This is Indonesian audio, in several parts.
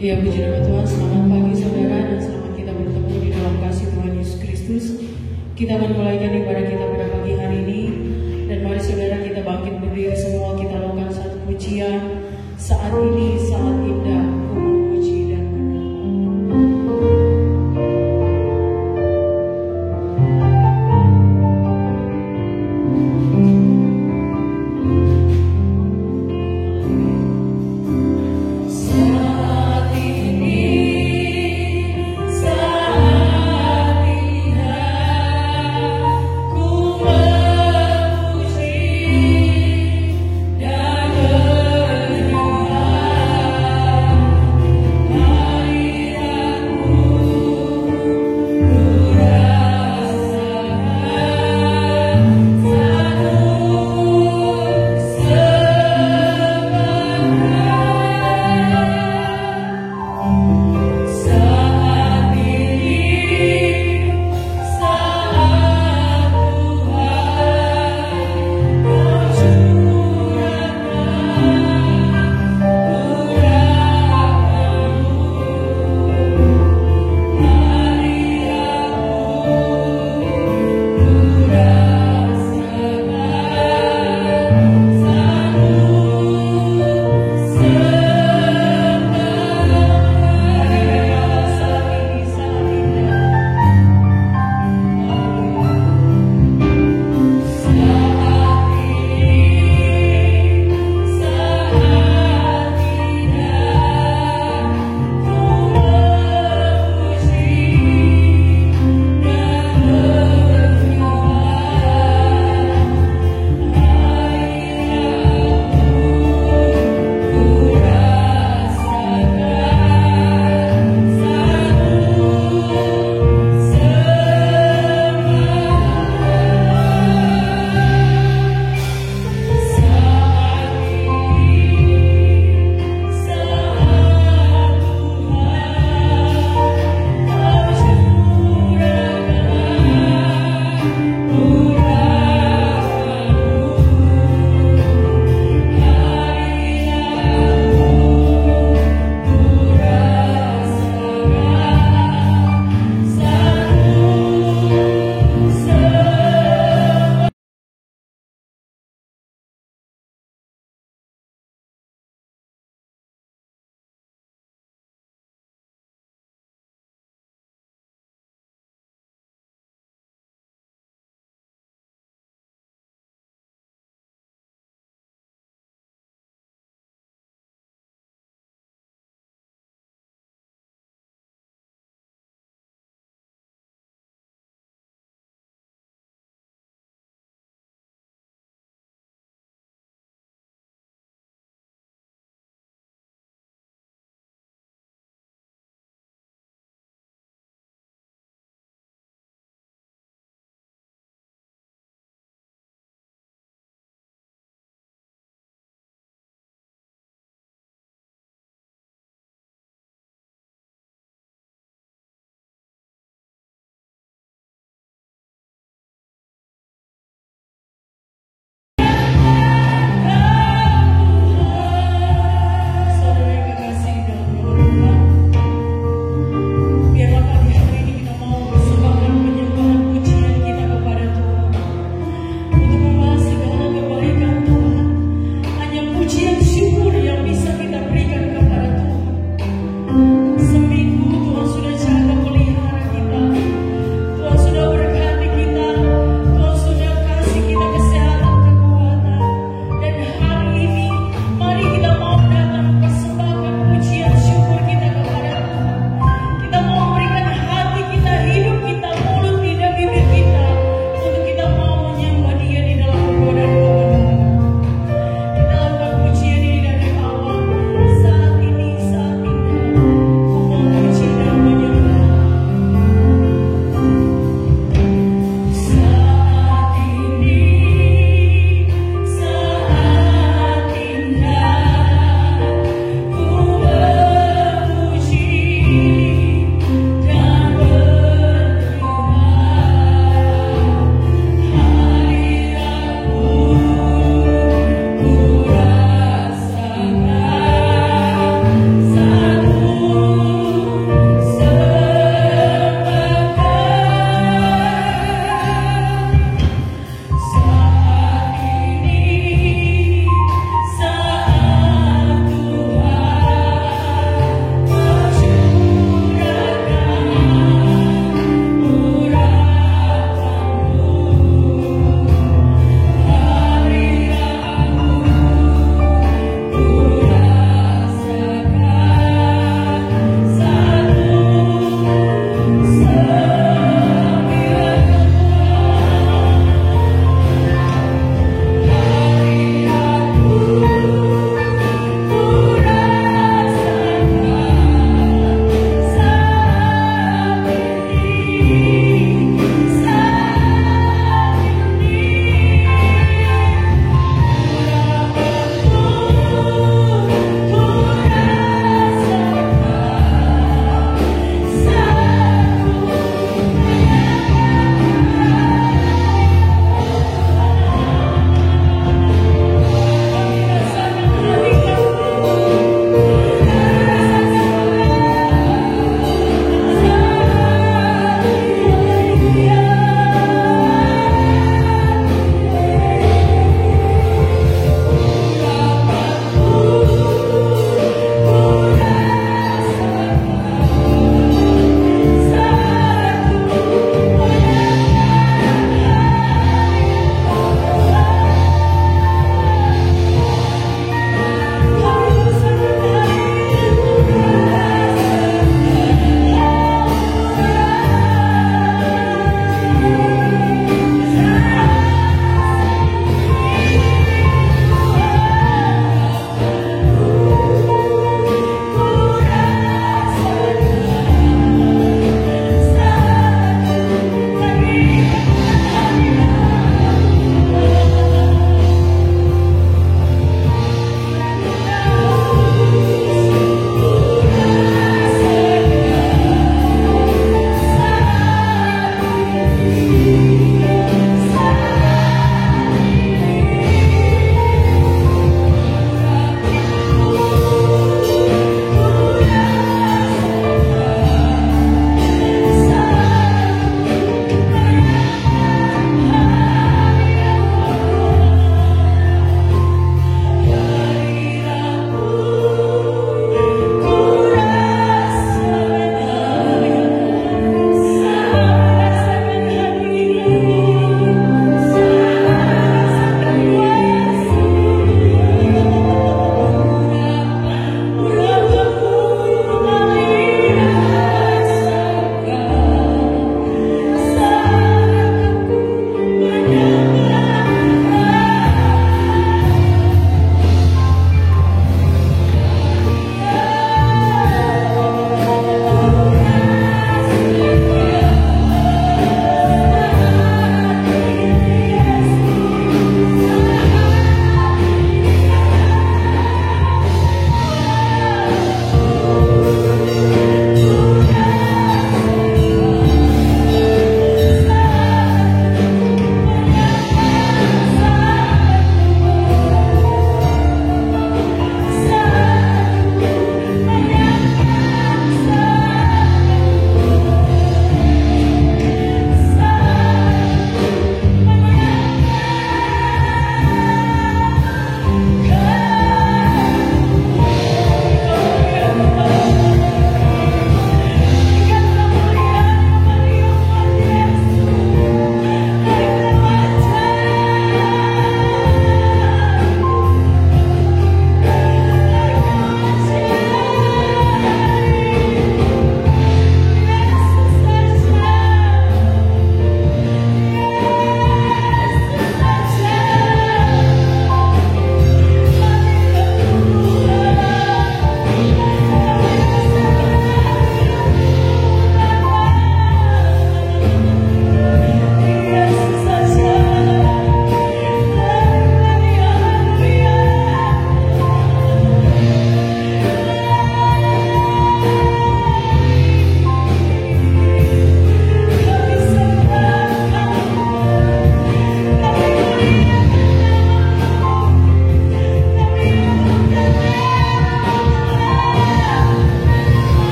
Ya, puji nama Tuhan. Selamat pagi saudara dan selamat kita bertemu di dalam kasih Tuhan Yesus Kristus. Kita akan mulaikan ibadah kita pada pagi hari ini. Dan mari saudara kita bangkit berdiri semua, kita lakukan satu pujian. Saat ini sangat indah, ku memuji dan Ku memuji dan menyembah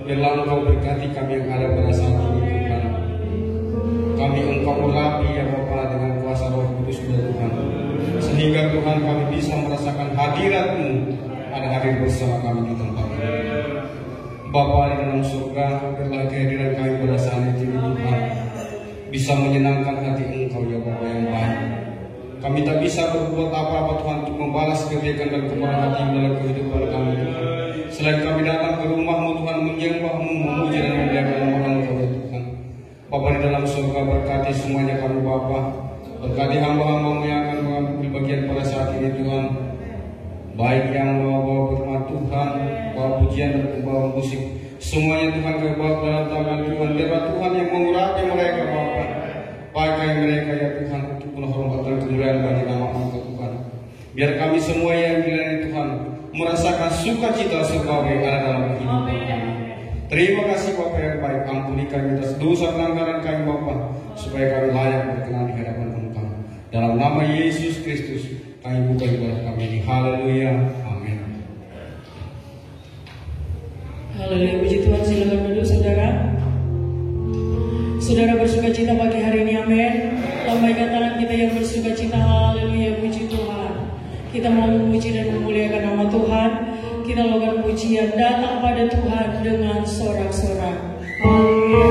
Biarlah Engkau berkati kami yang ada pada saat ini Tuhan. Kami Engkau urapi ya Bapa dengan kuasa Roh Kudus Tuhan, sehingga Tuhan kami bisa merasakan hadirat-Mu ada hadir bersama kami di tempat ini. Bapa di dalam surga, biarlah kehadiran kami pada saat ini Tuhan bisa menyenangkan hati Engkau ya Bapa yang baik. Kami tak bisa berbuat apa-apa Tuhan untuk membalas kebaikan dan kemurahan hati-Mu dalam kehidupan kami Tuhan. Selain kami datang ke rumah-Mu Tuhan, menyembah-Mu, memuji dan memuliakan nama Engkau ya Tuhan. Bapa di dalam surga, berkati semuanya kami Bapa. Berkati hamba-hamba-Mu yang akan mengambil bagian pada saat ini Tuhan. Baik yang bawa firman Tuhan, bawa pujian dan membawa musik, semuanya Tuhan kami bawa dalam tangan Tuhan. Biarlah Tuhan yang mengurapi mereka Bapa. Pakai mereka ya Tuhan untuk menghormat dan kemuliaan bagi nama Engkau Tuhan. Biar kami semua yang dilayani Tuhan merasakan sukacita surgawi ada dalam kehidupan kami. Terima kasih Bapa yang baik, ampuni kami atas dosa pelanggaran kami Bapa, supaya kami layak berkenan di hadapan Engkau. Dalam nama Yesus Kristus kami buka ibadah kami ini. Haleluya, amin. Haleluya, puji Tuhan. Silakan duduk saudara. Saudara bersuka cita pagi hari ini, amin. Lambaikan tangan kita yang bersuka cita. Haleluya, puji Tuhan. Kita mau memuji dan memuliakan nama Tuhan. Kita lakukan pujian datang pada Tuhan dengan sorak-sorak. Haleluya.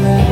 Yeah.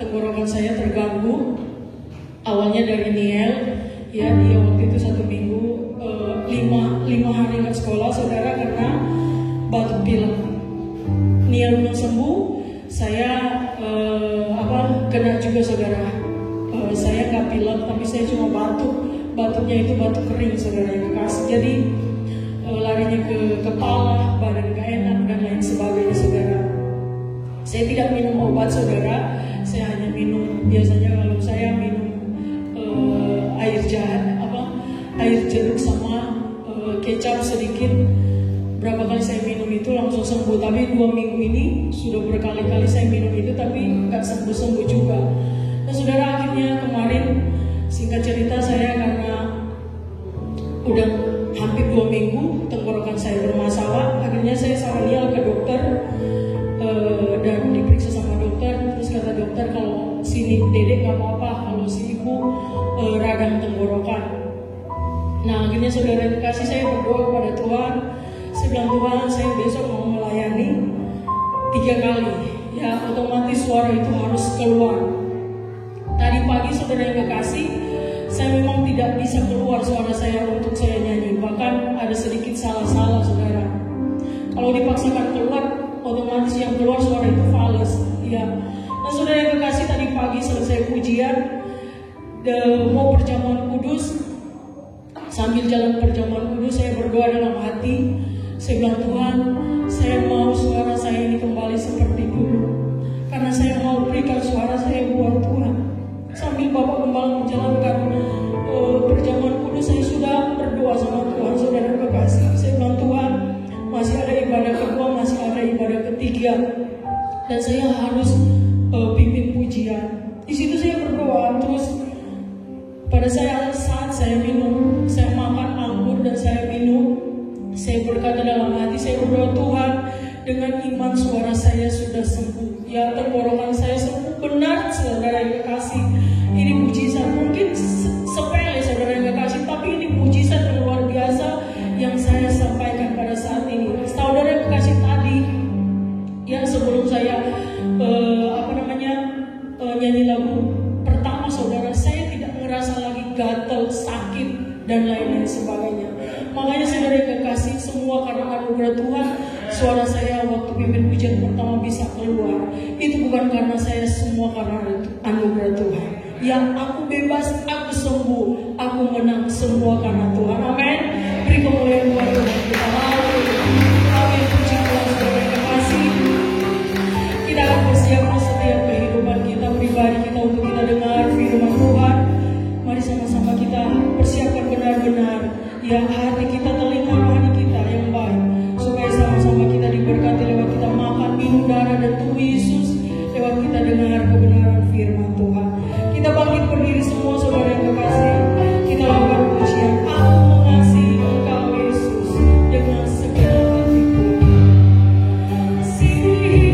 tenggorokan saya terganggu. Awalnya dari Niel, ya dia waktu itu 1 minggu, 5 hari nggak sekolah saudara karena batuk pilek. Niel belum sembuh, saya kena juga saudara. Saya nggak pilek tapi saya cuma batuk. Batuknya itu batuk kering saudara yang kekasih. Jadi larinya ke kepala, badan gak enak dan lain sebagainya saudara. Saya tidak minum obat saudara, saya hanya minum, biasanya kalau saya minum air jeruk sama kecap sedikit. Berapa kali saya minum itu langsung sembuh. Tapi 2 minggu ini sudah berkali-kali saya minum itu tapi nggak sembuh-sembuh juga. Nah saudara, akhirnya kemarin singkat cerita saya karena udah hampir 2 minggu tenggorokan saya bermasalah, akhirnya saya sarannya ke dokter dan diperiksa sama dokter. Terus kata dokter kalau si dedek nggak apa-apa, kalau si ibu radang tenggorokan. Nah akhirnya saudara kasih, saya berdoa kepada Tuhan. Saya bilang, Tuhan saya besok mau melayani 3 kali, ya otomatis suara itu harus keluar. Tadi pagi saudara yang kekasih, saya memang tidak bisa keluar suara saya untuk saya nyanyi. Bahkan ada sedikit salah-salah saudara. Kalau dipaksakan keluar, otomatis yang keluar suara itu fals. Ya. Nah saudara yang kekasih, tadi pagi selesai pujian, mau perjamuan kudus. Sambil jalan perjamuan kudus saya berdoa dalam hati. Saya bilang, Tuhan saya mau suara saya ini kembali seperti dulu. Karena saya mau berikan suara saya buat Tuhan. Sambil Bapak Gembala menjalankan perjamuan kudus, saya sudah berdoa sama Tuhan saudara kekasih. Saya bilang, Tuhan masih ada ibadah kedua, masih ada ibadah ketiga, dan saya harus pimpin pujian. Di situ saya berdoa terus. Pada saat saya minum, saya makan anggur dan saya minum, saya berkata dalam hati, saya berdoa, Tuhan dengan iman suara saya sudah sembuh, ya tenggorokan saya sembuh. Benar saudara yang kekasih, ini mujizat. Mungkin sepele saudara yang kekasih, tapi ini mujizat yang luar biasa yang saya sampaikan pada saat ini. Saudara yang kekasih, tadi ya sebelum saya nyanyi lagu pertama saudara, saya tidak merasa lagi gatal, sakit dan lain-lain sebagainya. Makanya saudara yang kekasih, semua karena anugerah Tuhan, suara saya waktu pimpin pujian pertama bisa keluar. Itu bukan karena saya, semua karena anugerah Tuhan. Yang aku bebas, aku sembuh, aku menang, semua karena Tuhan. Amin. Beri kemuliaan buat Tuhan kita. Amin. Puji Tuhan saudara yang kekasih. Kita akan persiapkan setiap kehidupan kita pribadi kita untuk kita dengar firman Tuhan. Mari sama-sama kita persiapkan benar-benar ya hati kita, telinga rohani kita yang baik, supaya sama-sama kita diberkati lewat kita makan, minum darah dan tubuh Yesus, lewat kita dengar kebenaran firman Tuhan. Kita bangkit berdiri semua saudara yang kekasih. Kita lakukan pujian, aku mengasihi Engkau Yesus dengan segenap hatiku. Dengan segenap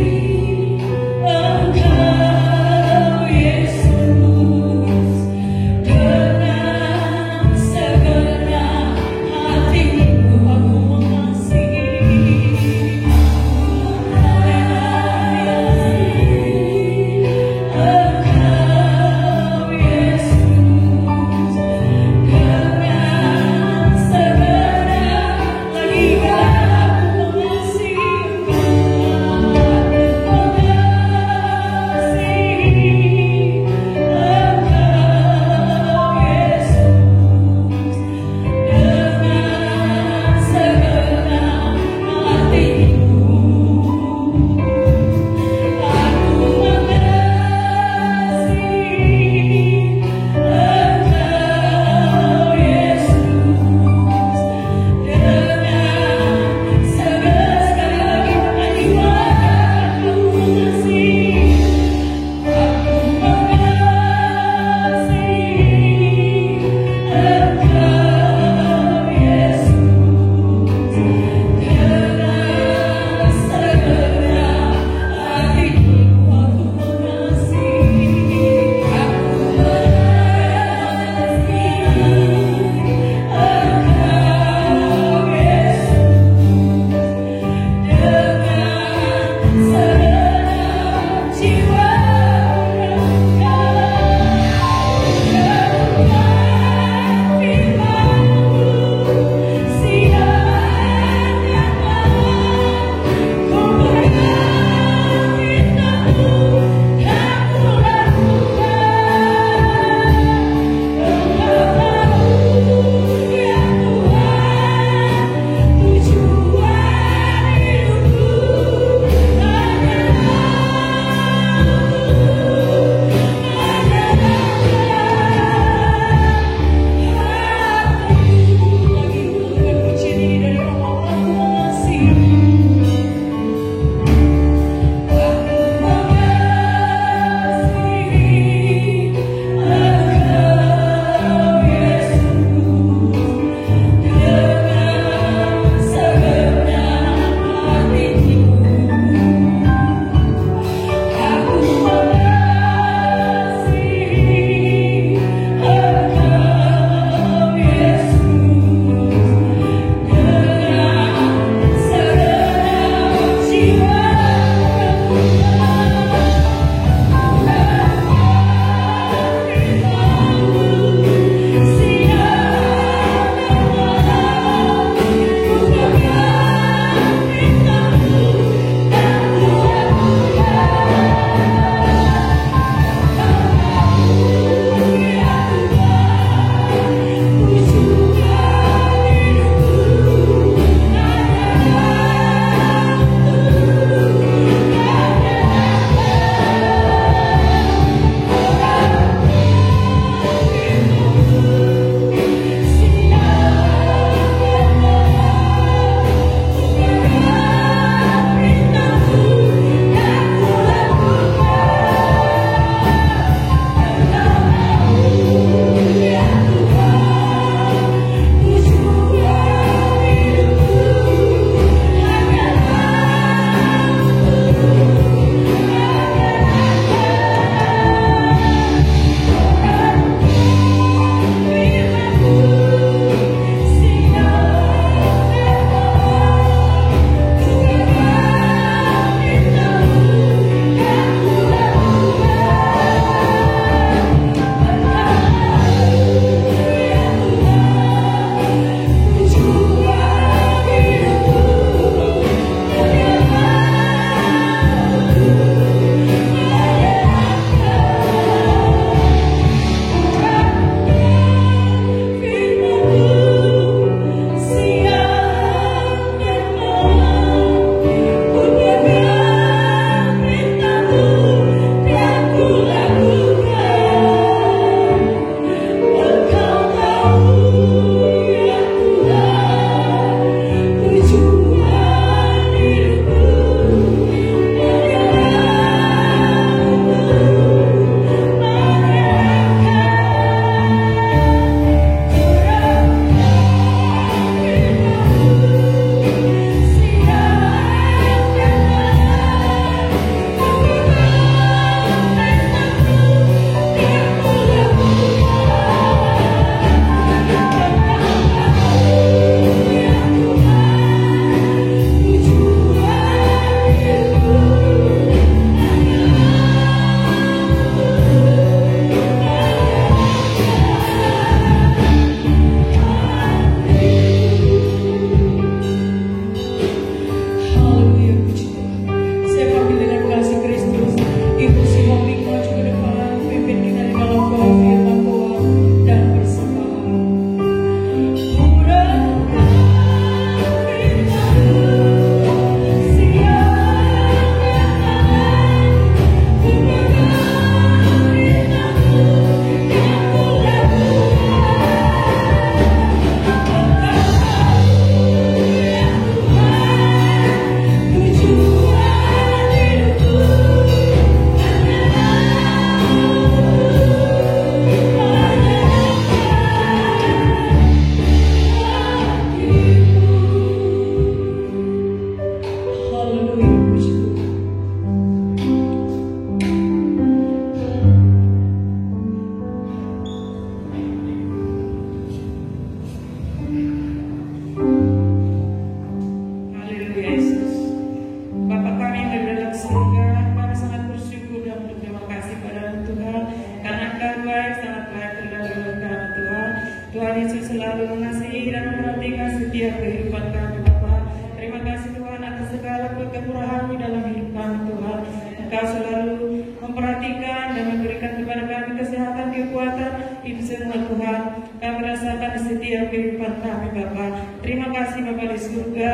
baik, sangat baik terdalam Tuhan. Tuhan Yesus selalu mengasihi dan memperhatikan setiap kehidupan kami Bapa. Terima kasih Tuhan atas segala kemurahan di dalam hidup kami Tuhan. Engkau selalu memperhatikan dan memberikan kepada kami kesehatan, kekuatan, itu semua Tuhan. Kami rasakan di setiap kehidupan kami Bapa. Terima kasih Bapa di surga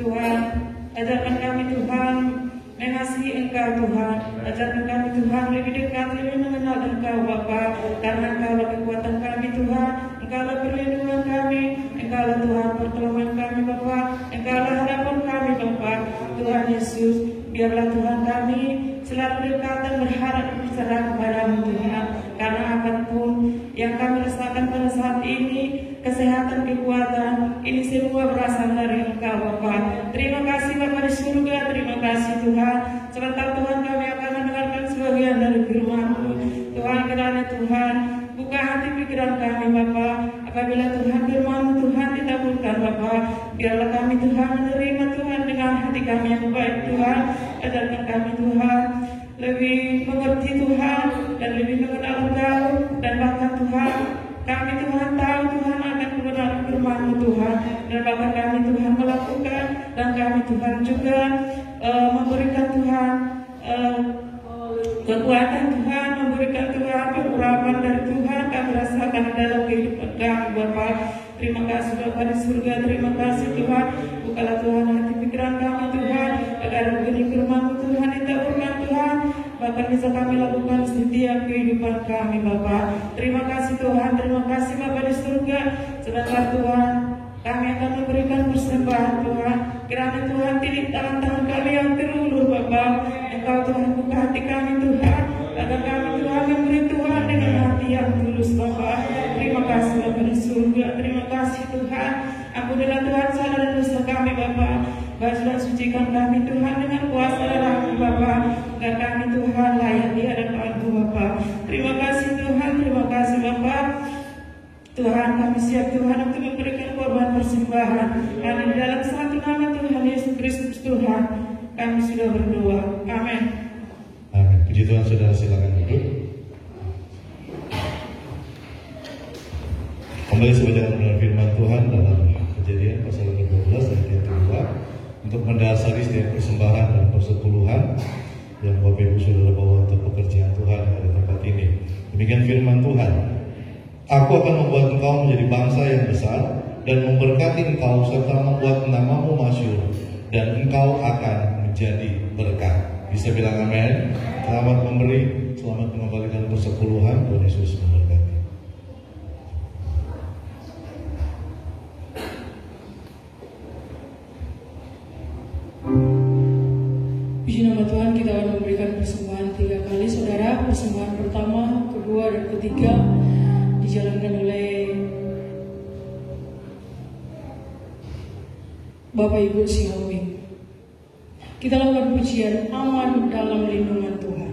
Tuhan. Ajarkan kami Tuhan mengasihi Engkau Tuhan. Ajarkan kami Tuhan lebih dekat, lebih mengenal Engkau Bapa. Karena Engkaulah kekuatan kami Tuhan. Engkaulah perlindungan kami. Engkaulah Tuhan pertolongan kami Bapa. Engkaulah harapan kami Bapa. Tuhan Yesus, biarlah Tuhan kami selalu dekat dan berharap berserah kepadamu Tuhan. Karena apapun yang kami rasakan pada saat ini, kesehatan, kekuatan, ini semua berasal dari Engkau Bapa. Terima kasih Bapa di surga, terima kasih Tuhan. Sebentar Tuhan kami akan mendengarkan sebagian dari firman-Mu. Tuhan, kiranya Tuhan buka hati pikiran kami Bapa. Apabila Tuhan firman-Mu Tuhan dikabulkan Bapa, biarlah kami Tuhan menerima Tuhan dengan hati kami yang baik Tuhan. Ajarkan kami Tuhan lebih mengerti Tuhan dan lebih mengenal Engkau, dan bahkan Tuhan kami Tuhan tahu Tuhan akan kebenaran firman-Mu Tuhan, dan bahkan kami Tuhan melakukan, dan kami Tuhan juga memberikan Tuhan kekuatan Tuhan, memberikan Tuhan urapan dari Tuhan kami rasakan dalam kehidupan kami Bapa. Terima kasih Bapa di surga, terima kasih Tuhan. Bukalah Tuhan hati pikiran kami Tuhan, agar benih firman-Mu Tuhan ditaburkan Tuhan, bahkan bisa kami lakukan setiap kehidupan kami Bapa. Terima kasih Tuhan, terima kasih Bapa di surga. Sebentar Tuhan kami akan memberikan persembahan Tuhan. Kiranya Tuhan tidak tangan-tangan kami yang terulur Bapa. Engkau Tuhan buka hati kami Tuhan, agar kami Tuhan memberi Tuhan dengan hati yang tulus Bapa. Terima kasih Bapa di surga, terima kasih Tuhan. Ampunilah Tuhan salah dan dosa kami Bapa. Basuhlah sucikan kami Tuhan dengan kuasa darah-Mu Bapa, agar kami Tuhan layak di hadapan-Mu Bapa. Terima kasih Tuhan, terima kasih Bapa. Tuhan, kami siap Tuhan untuk memberikan korban persembahan. Karena di dalam satu nama Tuhan Yesus Kristus Tuhan, kami sudah berdoa. Amin. Amin. Puji Tuhan, saudara silakan duduk. Kembali sebagai dengan firman Tuhan dalam Kejadian pasal 12 ayat yang kedua, untuk mendasari setiap persembahan dan persepuluhan yang Bapak Ibu saudara bawa untuk pekerjaan Tuhan pada tempat ini. Demikian firman Tuhan. Aku akan membuat engkau menjadi bangsa yang besar dan memberkati engkau serta membuat namamu masyhur, dan engkau akan menjadi berkat. Bisa bilang amin. Selamat memberi, selamat mengembalikan persepuluhan. Tuhan Yesus memberkati. Puji nama Tuhan, kita akan memberikan persembahan 3 kali saudara. Persembahan pertama, kedua, dan ketiga dijalankan oleh Bapak Ibu Sihombing. Kita lakukan pujian aman dalam lindungan Tuhan.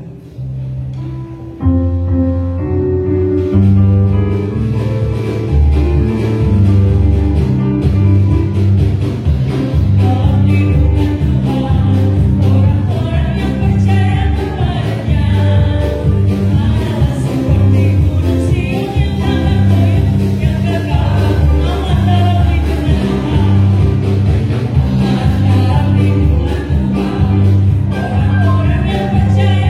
Orang yang percaya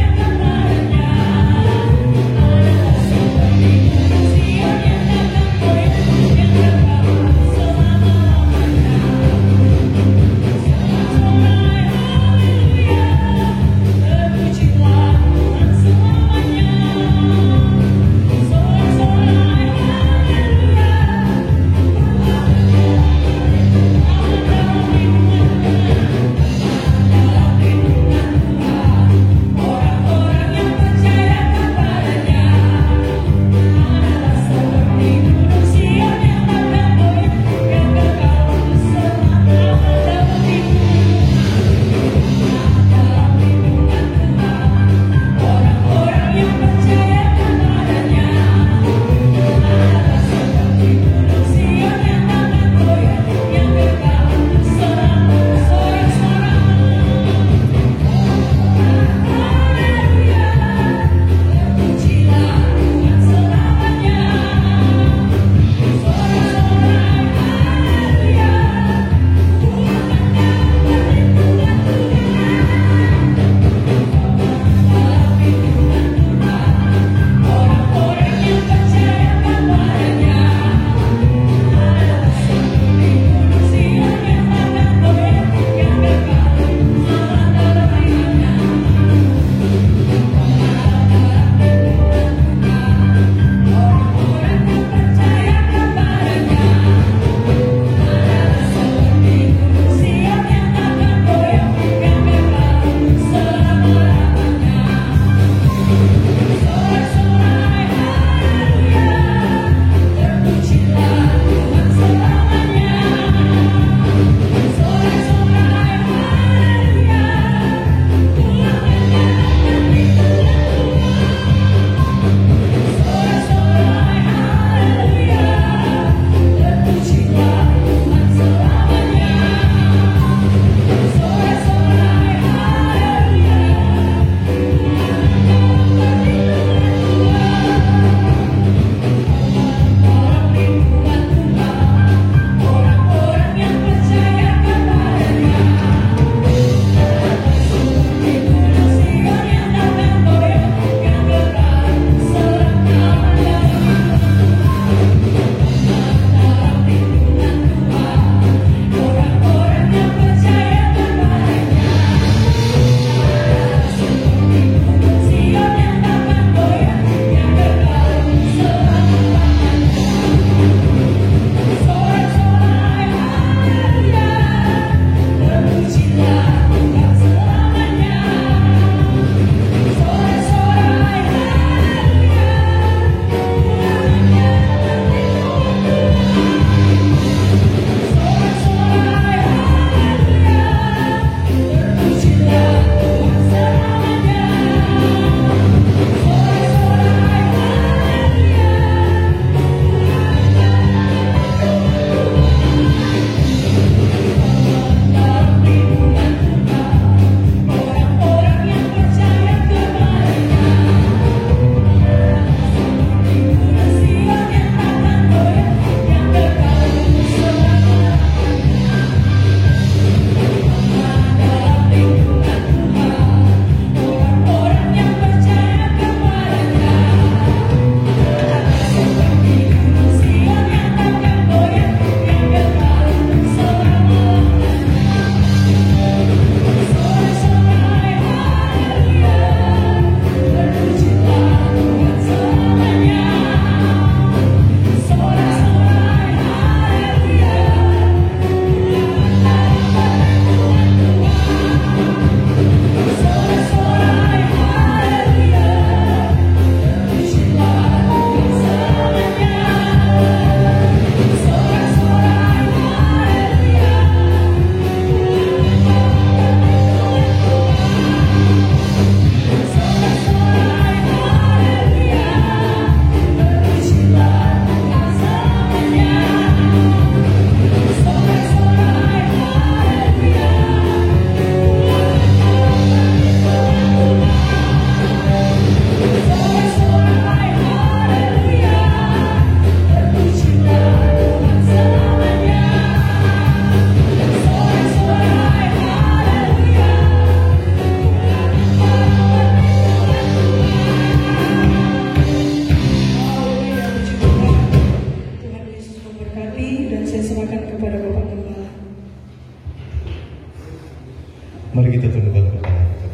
Mari kita tundukkan kepala kita.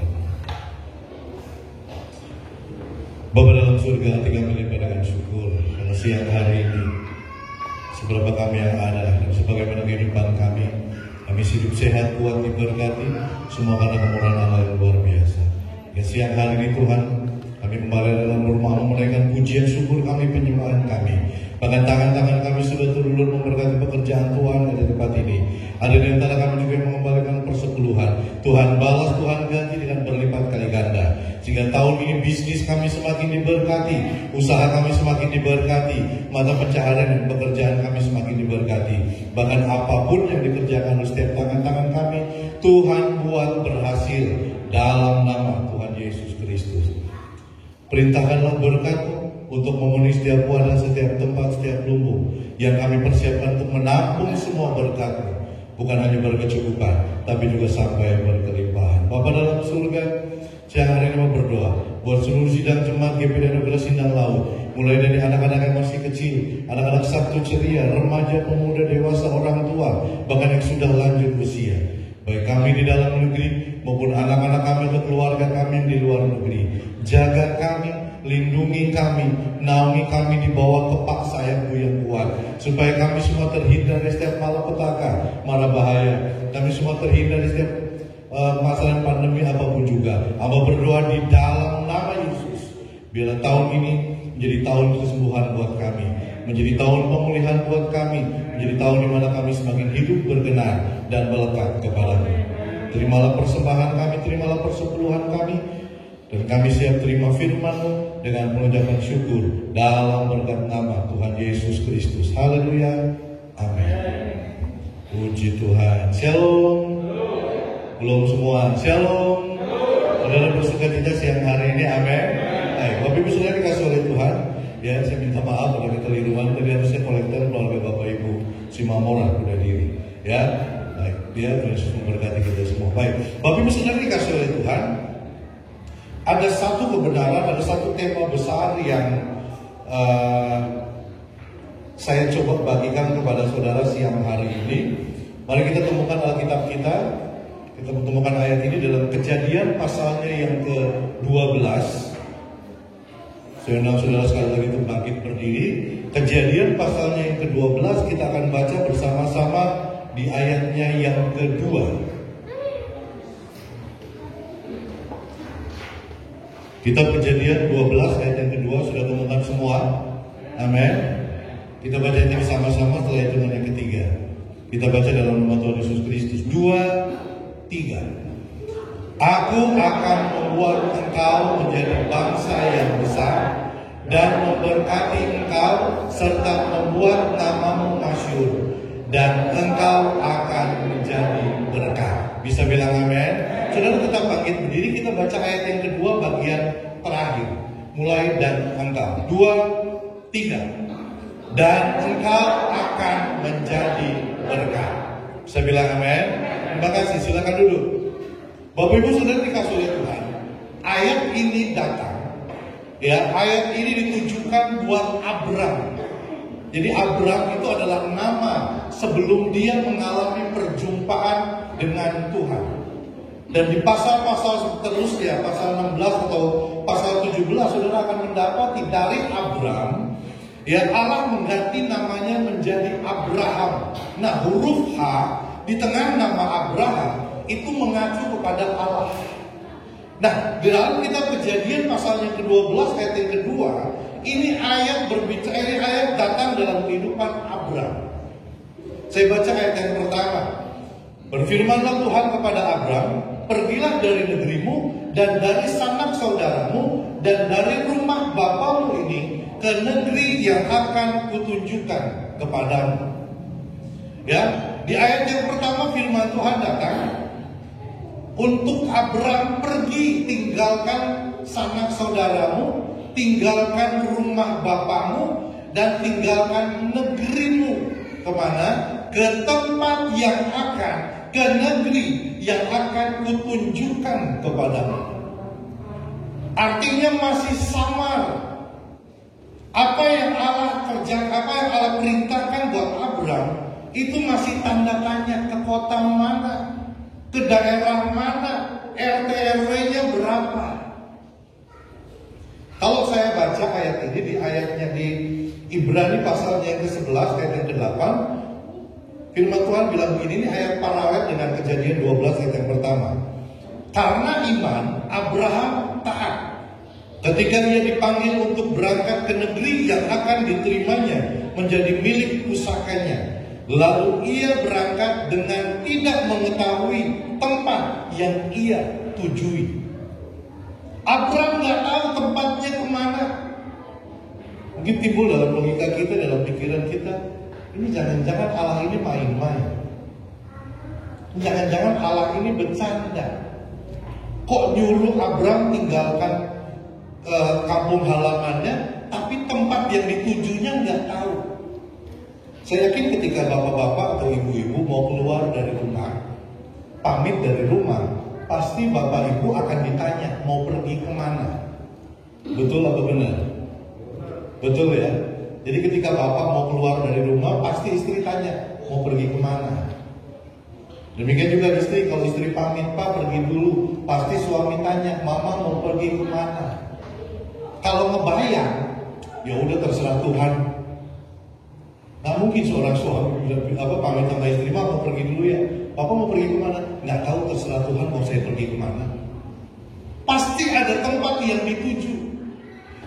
Bapa dalam surga, hati kami limpah dengan syukur karena siang hari ini seberapa kami yang ada dan sebagaimana kehidupan kami hidup sehat, kuat, diberkati semua karena kemurahan Allah yang luar biasa. Ya, siang hari ini Tuhan, kami kembali dalam rumah menaikkan pujian syukur kami, penyembahan kami. Bahkan tangan-tangan kami sudah terulur memberkati pekerjaan Tuhan di tempat ini. Ada di antara kami juga yang mengembalikan persepuluhan. Tuhan balas, Tuhan ganti dengan berlipat kali ganda. Sehingga tahun ini bisnis kami semakin diberkati, usaha kami semakin diberkati, mata pencaharian dan pekerjaan kami semakin diberkati. Bahkan apapun yang dikerjakan oleh setiap tangan-tangan kami, Tuhan buat berhasil dalam nama Tuhan Yesus Kristus. Perintahkanlah berkat-Mu untuk memenuhi setiap wadah, setiap tempat, setiap lubuk yang kami persiapkan untuk menampung semua berkat-Mu. Bukan hanya berkecukupan, tapi juga sampai berkelimpahan. Bapa dalam surga, siang hari ini mau berdoa buat seluruh sidang jemaat GPD Anugerah Sindang Laut, mulai dari anak-anak yang masih kecil, anak-anak Sabtu Ceria, remaja, pemuda, dewasa, orang tua, bahkan yang sudah lanjut usia. Baik kami di dalam negeri maupun anak-anak kami atau keluarga kami yang di luar negeri. Jaga kami, lindungi kami, naungi kami di bawah kepak sayap-Mu yang kuat, supaya kami semua terhindar dari setiap malapetaka, mara bahaya. Kami semua terhindar dari setiap masalah pandemi apapun juga. Hamba berdoa di dalam nama Yesus, biarlah tahun ini menjadi tahun kesembuhan buat kami, menjadi tahun pemulihan buat kami, menjadi tahun di mana kami semakin hidup berkenan dan melekat kepada-Mu. Terimalah persembahan kami, terimalah persepuluhan kami, dan kami siap terima firman-Mu dengan mengucapkan syukur dalam berkat nama Tuhan Yesus Kristus. Haleluya. Amin. Puji Tuhan. Shalom. Belum semua. Shalom. Saudara bersukacita siang hari ini. Amin. Baik, Bapak Ibu Saudara dikasih oleh Tuhan. Ya, saya minta maaf kalau kekeliruan. Tadi harusnya kolektor keluarga Bapak Ibu Simamora udah diri. Ya, baik. Dia Yesus memberkati kita semua. Baik, Bapak Ibu Saudara dikasih oleh Tuhan. Ada satu kebenaran, ada satu tema besar yang saya coba bagikan kepada saudara siang hari ini. Mari kita temukan Alkitab kita. Kita temukan ayat ini dalam Kejadian pasalnya yang ke-12. Saya undang saudara sekali lagi untuk bangkit berdiri. Kejadian pasalnya yang ke-12 kita akan baca bersama-sama di ayatnya yang kedua. Kitab Kejadian 12 ayat yang kedua sudah temukan semua. Amin. Kita baca ini sama-sama, setelah itu yang ketiga. Kita baca dalam nama Tuhan Yesus Kristus. 2, 3. Aku akan membuat engkau menjadi bangsa yang besar dan memberkati engkau serta membuat namamu masyhur, dan engkau akan menjadi berkat. Bisa bilang amin? Saudara tetap bangkit berdiri, kita baca ayat yang kedua bagian terakhir. Mulai dan engkau. 2, 3. Dan engkau akan menjadi berkat. Bisa bilang amin? Terima kasih, silakan duduk. Bapak Ibu Saudara dikasih oleh Tuhan, ayat ini datang. Ya, ayat ini ditujukan buat Abram. Jadi Abram itu adalah nama sebelum dia mengalami perjumpaan dengan Tuhan. Dan di pasal-pasal seterusnya, pasal 16 atau pasal 17, saudara akan mendapati dari Abram, ya, Allah mengganti namanya menjadi Abraham. Nah, huruf H di tengah nama Abraham itu mengacu kepada Allah. Nah, di dalam kitab Kejadian pasal yang ke-12 ayat yang kedua, ini ayat berbicara, ini ayat datang dalam kehidupan Abram. Saya baca ayat yang pertama. Berfirmanlah Tuhan kepada Abram, pergilah dari negerimu dan dari sanak saudaramu dan dari rumah bapamu ini ke negeri yang akan kutunjukkan kepadamu. Ya, di ayat yang pertama firman Tuhan datang untuk Abram, pergi, tinggalkan sanak saudaramu, tinggalkan rumah bapamu, dan tinggalkan negerimu. Kemana? Ke tempat yang akan, ke negeri yang akan kutunjukkan kepadamu. Artinya masih samar. Apa yang Allah kerjakan, apa yang Allah perintahkan buat Abram, itu masih tanda tanya, ke kota mana, ke ke daerah mana, RT RW-nya berapa. Kalau saya baca ayat ini di ayatnya di Ibrani pasalnya yang ke-11 ayat yang ke-8, firman Tuhan bilang begini, ini ayat paralel dengan Kejadian 12 ayat yang pertama. Karena iman Abraham taat ketika dia dipanggil untuk berangkat ke negeri yang akan diterimanya menjadi milik pusakanya. Lalu ia berangkat dengan tidak mengetahui tempat yang ia tujui. Abraham nggak tahu tempatnya kemana. Mungkin timbul dalam logika kita, dalam pikiran kita, ini jangan-jangan Allah ini main-main. Jangan-jangan Allah ini bercanda. Kok nyuruh Abraham tinggalkan kampung halamannya, tapi tempat yang ditujunya nggak tahu. Saya yakin ketika bapak-bapak atau ibu-ibu mau keluar dari rumah, pamit dari rumah, pasti bapak ibu akan ditanya mau pergi kemana. Betul atau benar? Betul ya. Jadi ketika bapak mau keluar dari rumah, pasti istri tanya mau pergi kemana. Demikian juga istri, kalau istri pamit, Pak pergi dulu, pasti suami tanya, Mama mau pergi kemana? Kalau ngebayang, ya udah terserah Tuhan. Nggak mungkin seorang suami pamit sama istri, Ma mau pergi dulu ya, Papa mau pergi kemana? Nggak tahu, terserah Tuhan mau saya pergi kemana. Pasti ada tempat yang dituju.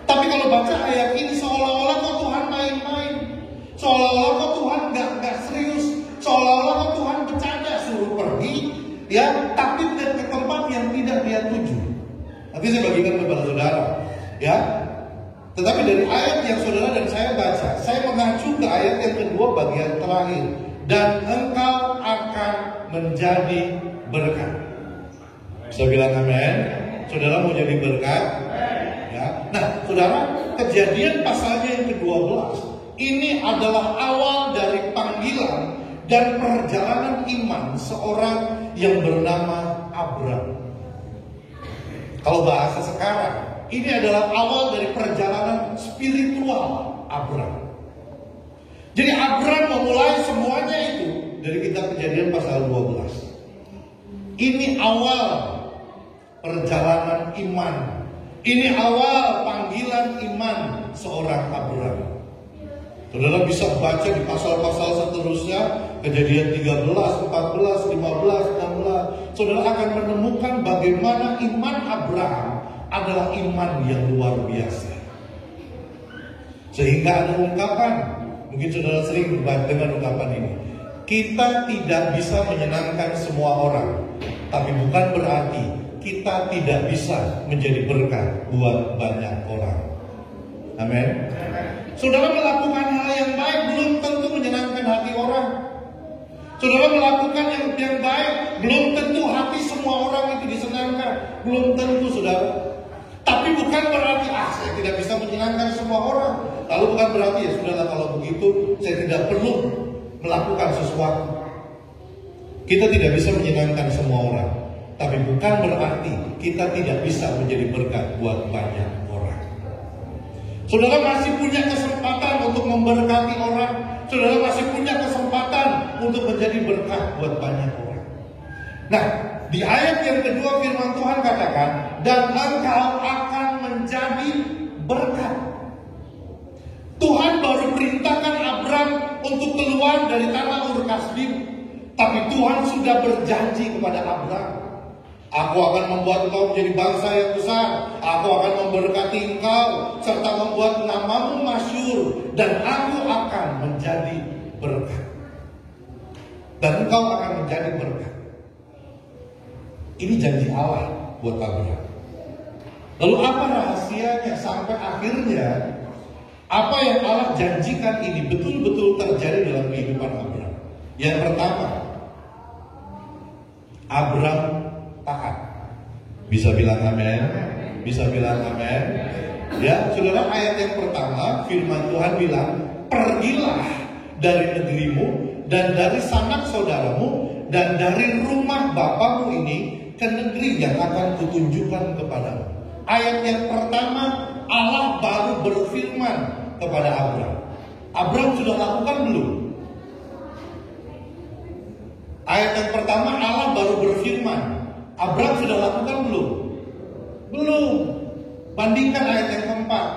Tapi kalau baca ayat ini seolah-olah kok Tuhan main-main, seolah-olah kok Tuhan nggak serius, seolah-olah kok Tuhan bercanda, suruh pergi, ya, tapi ke tempat yang tidak dia tuju. Nanti saya bagikan kepada saudara, ya. Tetapi dari ayat yang saudara dan saya baca, saya mengacu ke ayat yang kedua bagian terakhir, dan engkau akan menjadi berkat. Saya bilang amin. Saudara mau jadi berkat? Ya. Nah, saudara, Kejadian pasalnya yang ke-12 ini adalah awal dari panggilan dan perjalanan iman seorang yang bernama Abraham. Kalau bahasa sekarang, ini adalah awal dari perjalanan spiritual Abraham. Jadi Abraham memulai semuanya itu dari kitab Kejadian pasal 12. Ini awal perjalanan iman. Ini awal panggilan iman seorang Abraham. Saudara bisa baca di pasal-pasal seterusnya, Kejadian 13, 14, 15, 16. Saudara akan menemukan bagaimana iman Abraham adalah iman yang luar biasa. Sehingga ada ungkapan, mungkin saudara sering dengan ungkapan ini, kita tidak bisa menyenangkan semua orang, tapi bukan berarti kita tidak bisa menjadi berkat buat banyak orang. Amin. Saudara melakukan hal yang baik belum tentu menyenangkan hati orang. Saudara melakukan yang baik belum tentu hati semua orang itu disenangkan. Belum tentu, saudara. Tapi bukan berarti saya tidak bisa menyenangkan semua orang. Lalu bukan berarti ya sudahlah, kalau begitu saya tidak perlu melakukan sesuatu. Kita tidak bisa menyenangkan semua orang, tapi bukan berarti kita tidak bisa menjadi berkat buat banyak orang. Saudara masih punya kesempatan untuk memberkati orang. Saudara masih punya kesempatan untuk menjadi berkat buat banyak orang. Nah, di ayat yang kedua firman Tuhan katakan, dan engkau akan menjadi berkat. Tuhan baru perintahkan Abraham untuk keluar dari tanah Ur Kasdim, tapi Tuhan sudah berjanji kepada Abraham, aku akan membuat engkau menjadi bangsa yang besar, aku akan memberkati engkau, serta membuat namamu masyhur, dan aku akan menjadi berkat. Dan engkau akan menjadi berkat. Ini janji Allah buat Abraham. Lalu apa rahasianya sampai akhirnya apa yang Allah janjikan ini betul-betul terjadi dalam kehidupan Abraham? Yang pertama, Abraham taat. Bisa bilang amin? Bisa bilang amin? Ya, saudara, ayat yang pertama firman Tuhan bilang, pergilah dari negerimu dan dari sanak saudaramu dan dari rumah bapamu ini ke negeri yang akan kutunjukkan kepadamu. Ayat yang pertama, Allah baru berfirman kepada Abraham. Abraham sudah lakukan belum? Ayat yang pertama Allah baru berfirman. Abraham sudah lakukan belum? Belum. Bandingkan ayat yang keempat.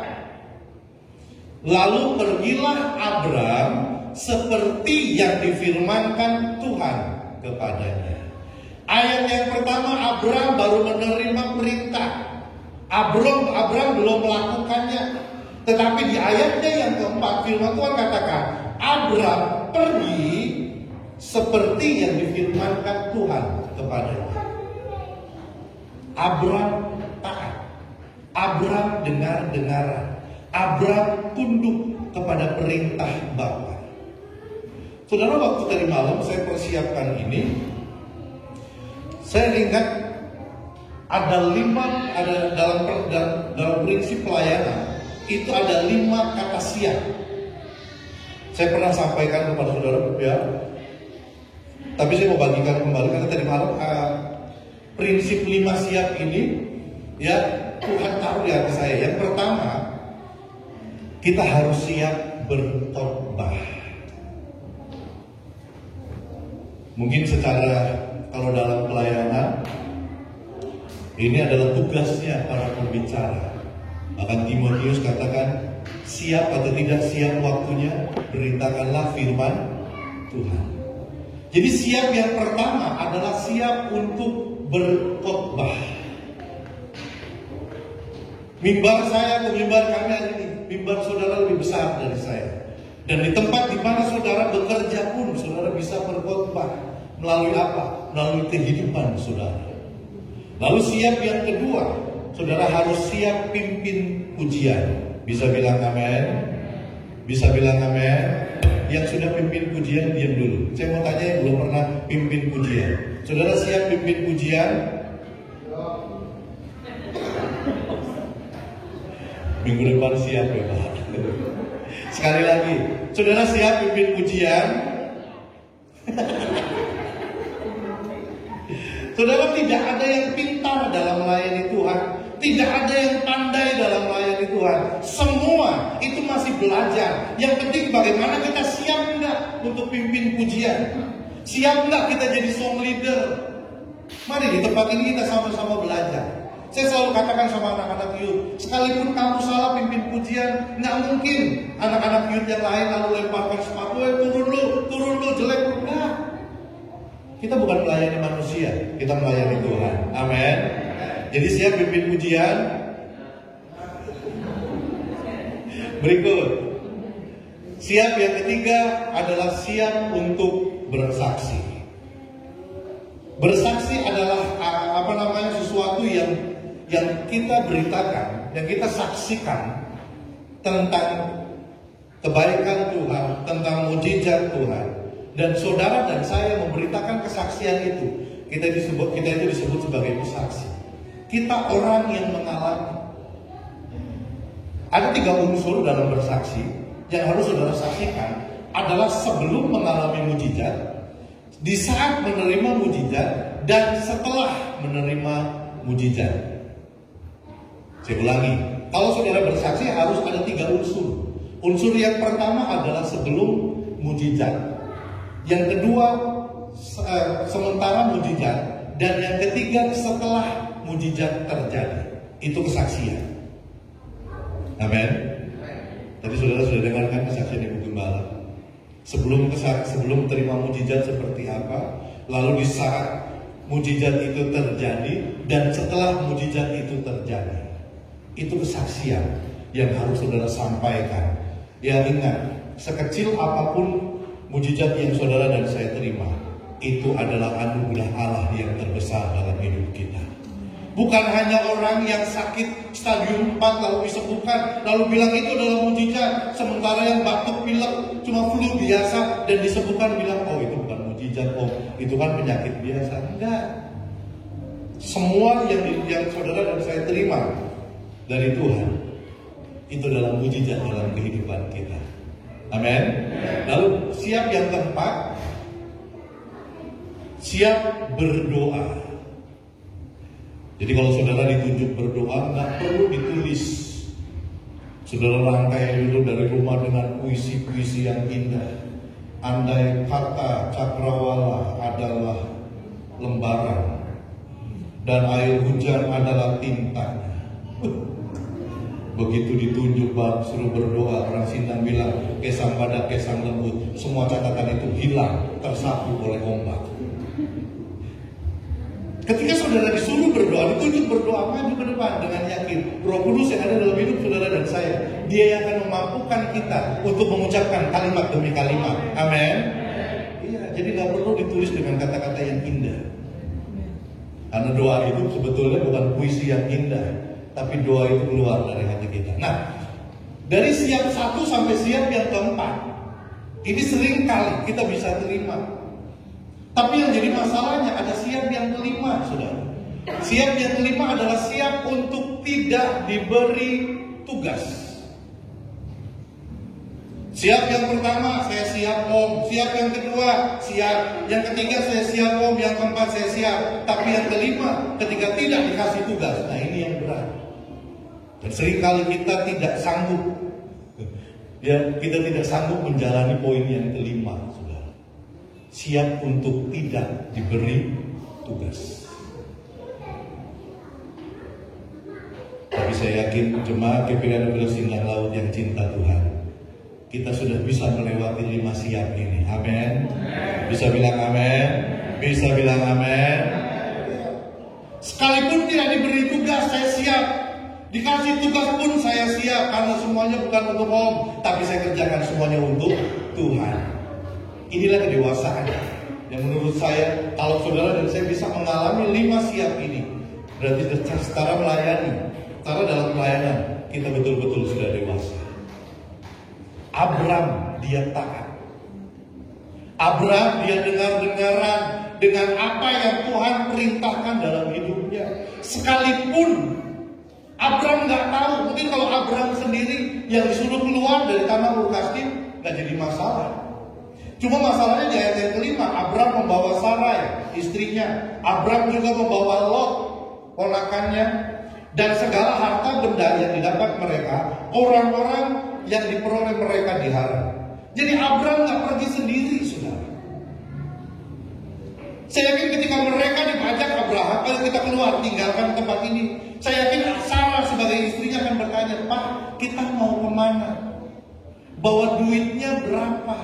Lalu pergilah Abraham seperti yang difirmankan Tuhan kepadanya. Ayat yang pertama Abraham baru menerima perintah. Abraham belum melakukannya. Tetapi di ayatnya yang keempat firman Tuhan katakan, Abraham pergi seperti yang difirmankan Tuhan kepadanya. Abraham taat. Abraham dengar-dengaran. Abraham tunduk kepada perintah Bapa. Saudara, waktu tadi malam saya persiapkan ini, saya ingat ada dalam prinsip pelayanan itu ada 5 kata siap. Saya pernah sampaikan kepada saudara ya, tapi saya mau bagikan kembali karena tadi malam prinsip 5 siap ini ya Tuhan taruh di hati saya. Yang pertama, kita harus siap bertobat. Mungkin secara kalau dalam pelayanan ini adalah tugasnya para pembicara. Bahkan Timotius katakan, siap atau tidak siap waktunya, beritakanlah firman Tuhan. Jadi siap yang pertama adalah siap untuk berkhotbah. Mimbar saya atau mimbar kami ini, mimbar saudara lebih besar dari saya. Dan di tempat di mana saudara bekerja pun, saudara bisa berkhotbah. Melalui apa? Melalui kehidupan saudara. Lalu siap yang kedua, saudara harus siap pimpin pujian. Bisa bilang amin? Bisa bilang amin? Yang sudah pimpin pujian, diam dulu. Saya mau tanya yang belum pernah pimpin pujian. Saudara siap pimpin pujian? Minggu depan siap ya Pak. Sekali lagi, saudara siap pimpin pujian? Saudara, tidak ada yang pintar dalam melayani Tuhan. Tidak ada yang pandai dalam melayani Tuhan. Semua itu masih belajar. Yang penting bagaimana kita siap enggak untuk pimpin pujian. Siap enggak kita jadi song leader. Mari di tempat ini kita sama-sama belajar. Saya selalu katakan sama anak-anak youth, sekalipun kamu salah pimpin pujian, nggak mungkin anak-anak youth yang lain lalu lemparkan sepatu, turun lu, jelek. Enggak. Kita bukan melayani manusia, kita melayani Tuhan. Amin. Jadi siap pimpin pujian. Berikut, siap yang ketiga adalah siap untuk bersaksi. Bersaksi adalah sesuatu yang kita beritakan, yang kita saksikan tentang kebaikan Tuhan, tentang mujizat Tuhan. Dan saudara dan saya memberitakan kesaksian itu. Kita itu disebut sebagai pesaksi. Kita orang yang mengalami. Ada 3 unsur dalam bersaksi yang harus saudara saksikan adalah sebelum mengalami mujizat, di saat menerima mujizat, dan setelah menerima mujizat. Saya ulangi, kalau saudara bersaksi harus ada 3 unsur. Unsur yang pertama adalah sebelum mujizat. Yang kedua sementara mujizat. Dan yang ketiga setelah mujizat terjadi. Itu kesaksian. Amin. Tadi saudara sudah dengarkan kesaksian Ibu Gembala. Sebelum terima mujizat seperti apa, lalu di saat mujizat itu terjadi, dan setelah mujizat itu terjadi. Itu kesaksian yang harus saudara sampaikan. Ya, ingat, sekecil apapun mujizat yang saudara dan saya terima, itu adalah anugerah Allah yang terbesar dalam hidup kita. Bukan hanya orang yang sakit stadium 4 lalu disembuhkan, lalu bilang itu adalah mujizat. Sementara yang batuk pilek cuma flu biasa dan disembuhkan bilang, oh itu bukan mujizat, oh itu kan penyakit biasa. Enggak. Semua yang saudara dan saya terima dari Tuhan itu adalah mujizat dalam kehidupan kita. Amin. Lalu siap yang keempat, siap berdoa. Jadi kalau saudara ditunjuk berdoa, nggak perlu ditulis. Saudara rangkai dulu dari rumah dengan puisi-puisi yang indah. andai kata cakrawala adalah lembaran dan air hujan adalah tinta, begitu ditunjuk suruh berdoa, orang Sindang bilang kesang badak, kesang lembut, semua catatan itu hilang, tersapu oleh ombak. Ketika saudara disuruh berdoa, ditunjuk berdoa, maju ke depan dengan yakin Roh Kudus yang ada dalam hidup saudara dan saya, Dia yang akan memampukan kita untuk mengucapkan kalimat demi kalimat. Amin. Iya, jadi gak perlu ditulis dengan kata-kata yang indah, karena doa itu sebetulnya bukan puisi yang indah, tapi doa itu keluar dari hati kita. Nah, dari siap 1 sampai siap yang keempat, ini sering kali kita bisa terima. Tapi yang jadi masalahnya ada siap yang kelima, saudara. Siap yang kelima adalah siap untuk tidak diberi tugas. Siap yang pertama, saya siap om. Siap yang kedua, siap. Yang ketiga, saya siap om. Yang keempat, saya siap. Tapi yang kelima, ketika tidak dikasih tugas, nah ini yang berat. Dan seringkali kita tidak sanggup, ya, kita tidak sanggup menjalani poin yang kelima, saudara. Siap untuk tidak diberi tugas. Tapi saya yakin jemaat GPK Sindang Laut yang cinta Tuhan, kita sudah bisa melewati 5 siap ini. Amin. Bisa bilang amin. Bisa bilang amin. Sekalipun tidak diberi tugas, saya siap. Dikasih tugas pun saya siap, karena semuanya bukan untuk om, tapi saya kerjakan semuanya untuk Tuhan. Inilah kedewasaan yang menurut saya, kalau saudara dan saya bisa mengalami 5 siap ini, berarti secara melayani, secara dalam pelayanan kita betul-betul sudah dewasa. Abram dia taat. Abram dia dengar-dengaran dengan apa yang Tuhan perintahkan dalam hidupnya. Sekalipun Abram nggak tahu, mungkin kalau Abram sendiri yang disuruh keluar dari tanah Ur Kasdim nggak jadi masalah. Cuma masalahnya di ayat yang kelima, Abram membawa Sarai, istrinya. Abram juga membawa Lot, ponakannya. Dan segala harta benda yang didapat mereka, orang-orang yang diperoleh mereka di Haran. Jadi Abram nggak pergi sendiri, saudara. Saya yakin ketika mereka dibajak Abraham, kalau kita keluar tinggalkan tempat ini, saya yakin Sarah sebagai istrinya akan bertanya, Pak, kita mau kemana? Bawa duitnya berapa?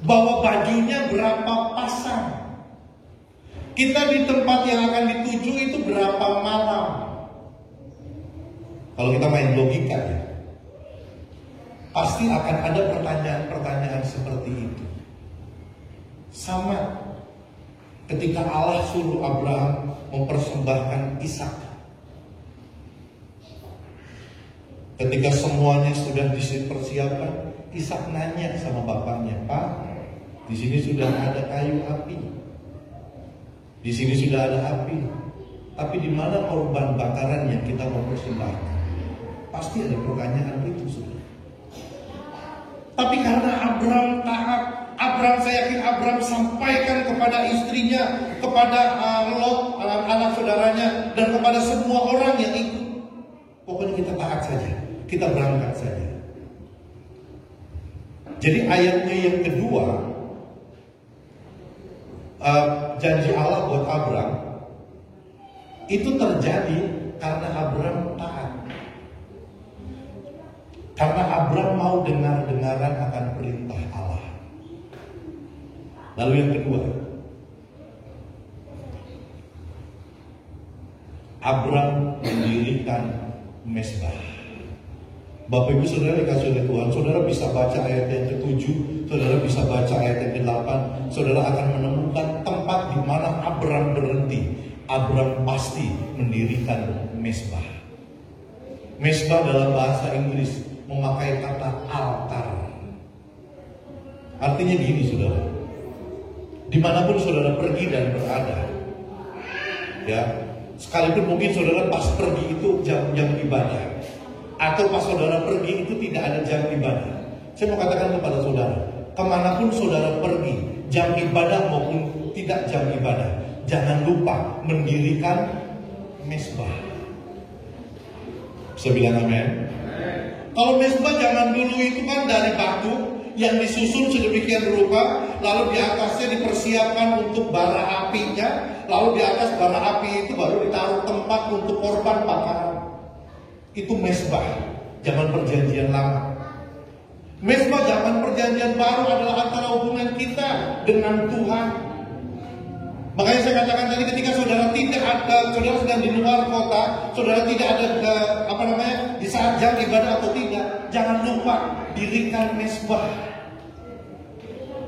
Bawa bajunya berapa pasang? Kita di tempat yang akan dituju itu berapa malam? Kalau kita main logika ya, pasti akan ada pertanyaan-pertanyaan seperti itu. Sama ketika Allah suruh Abraham mempersembahkan Ishak. Ketika semuanya sudah dipersiapkan, Ishak nanya sama bapaknya, Pak, di sini sudah ada kayu api, di sini sudah ada api, tapi di mana korban bakaran yang kita mau persembahkan? Pasti ada pertanyaan itu, saudara. Tapi karena Abram taat, saya yakin Abram sampaikan kepada istrinya, kepada Lot, anak saudaranya, dan kepada semua orang yang ikut. Pokoknya kita taat saja, kita berangkat saja. Jadi ayatnya yang kedua, janji Allah buat Abram itu terjadi karena Abram taat. Karena Abram mau dengar-dengaran akan perintah Allah. Lalu yang kedua, Abram mendirikan mezbah. Bapak Ibu Saudara dikasih oleh Tuhan, saudara bisa baca ayat yang ke-7, saudara bisa baca ayat yang ke-8, saudara akan menemukan tempat di mana Abram berhenti. Abram pasti mendirikan mezbah. Mezbah dalam bahasa Inggris memakai kata altar. Artinya gini, saudara, dimanapun saudara pergi dan berada, ya, sekalipun mungkin saudara pas pergi itu jam-jam ibadah, atau pas saudara pergi itu tidak ada jam ibadah, saya mau katakan kepada saudara, kemanapun saudara pergi, jam ibadah maupun tidak jam ibadah, jangan lupa mendirikan mezbah. Bisa bilang amin? Kalau mezbah zaman dulu itu kan dari batu, yang disusun sedemikian rupa, lalu di atasnya dipersiapkan untuk bara apinya, lalu di atas bara api itu baru ditaruh tempat untuk korban bakaran. Itu mezbah zaman perjanjian lama. Mezbah zaman perjanjian baru adalah antara hubungan kita dengan Tuhan. Makanya saya katakan tadi, ketika saudara tidak ada, saudara sedang di luar kota, saudara tidak ada di saat jam ibadah atau tidak, jangan lupa dirikan mezbah.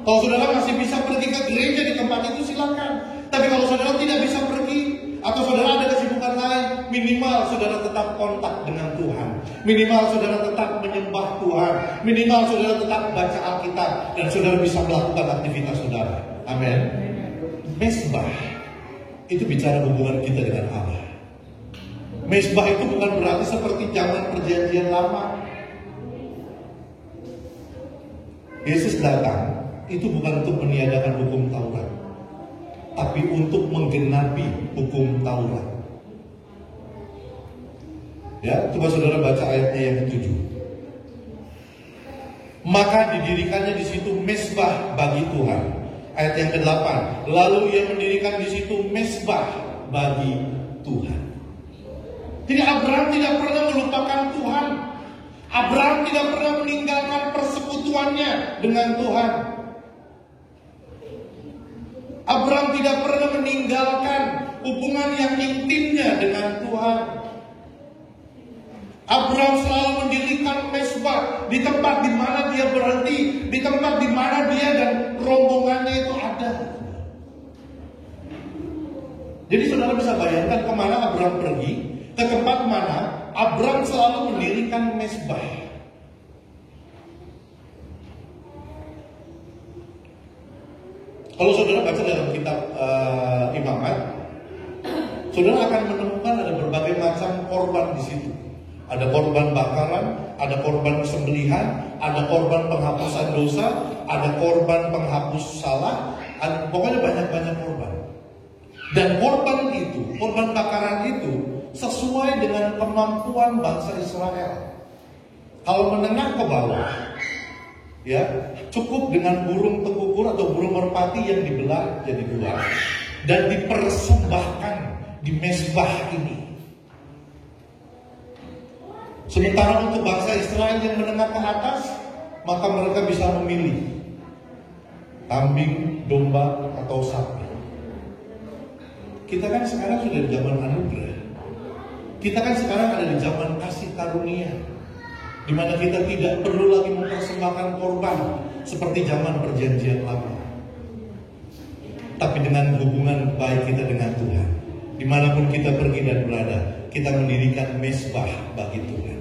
Kalau saudara masih bisa pergi ke gereja di tempat itu, silakan. Tapi kalau saudara tidak bisa pergi, atau saudara ada kesibukan lain, minimal saudara tetap kontak dengan Tuhan. Minimal saudara tetap menyembah Tuhan. Minimal saudara tetap baca Alkitab, dan saudara bisa melakukan aktivitas saudara. Amin. Mezbah itu bicara hubungan kita dengan Allah. Mezbah itu bukan berarti seperti zaman perjanjian lama. Yesus datang itu bukan untuk meniadakan hukum Taurat, tapi untuk menggenapi hukum Taurat. Ya, coba saudara baca ayatnya yang ke-7. Maka didirikannya di situ mezbah bagi Tuhan. Ayat yang ke-8. Lalu ia mendirikan di situ mezbah bagi Tuhan. Jadi Abraham tidak pernah melupakan Tuhan. Abraham tidak pernah meninggalkan persekutuannya dengan Tuhan. Abraham tidak pernah meninggalkan hubungan yang intimnya dengan Tuhan. Abraham selalu mendirikan mezbah di tempat di mana dia berhenti, di tempat di mana dia dan rombongannya itu ada. Jadi saudara bisa bayangkan kemana Abraham pergi, ke tempat mana Abraham selalu mendirikan mezbah. Kalau saudara baca dalam kitab Imamat, saudara akan menemukan ada berbagai macam korban di situ. Ada korban bakaran, ada korban sembelihan, ada korban penghapusan dosa, ada korban penghapus salah, pokoknya banyak-banyak korban. Dan korban itu, korban bakaran itu sesuai dengan kemampuan bangsa Israel. Kalau menengah ke bawah, ya cukup dengan burung tekukur atau burung merpati yang dibelah jadi dua dan dipersembahkan di mezbah ini. Sementara untuk bangsa Israel yang menengah ke atas, maka mereka bisa memilih kambing, domba, atau sapi. Kita kan sekarang sudah di zaman anugerah. Kita kan sekarang ada di zaman kasih karunia, di mana kita tidak perlu lagi mempersembahkan korban seperti zaman perjanjian lama. Tapi dengan hubungan baik kita dengan Tuhan, dimanapun kita pergi dan berada, kita mendirikan mezbah bagi Tuhan.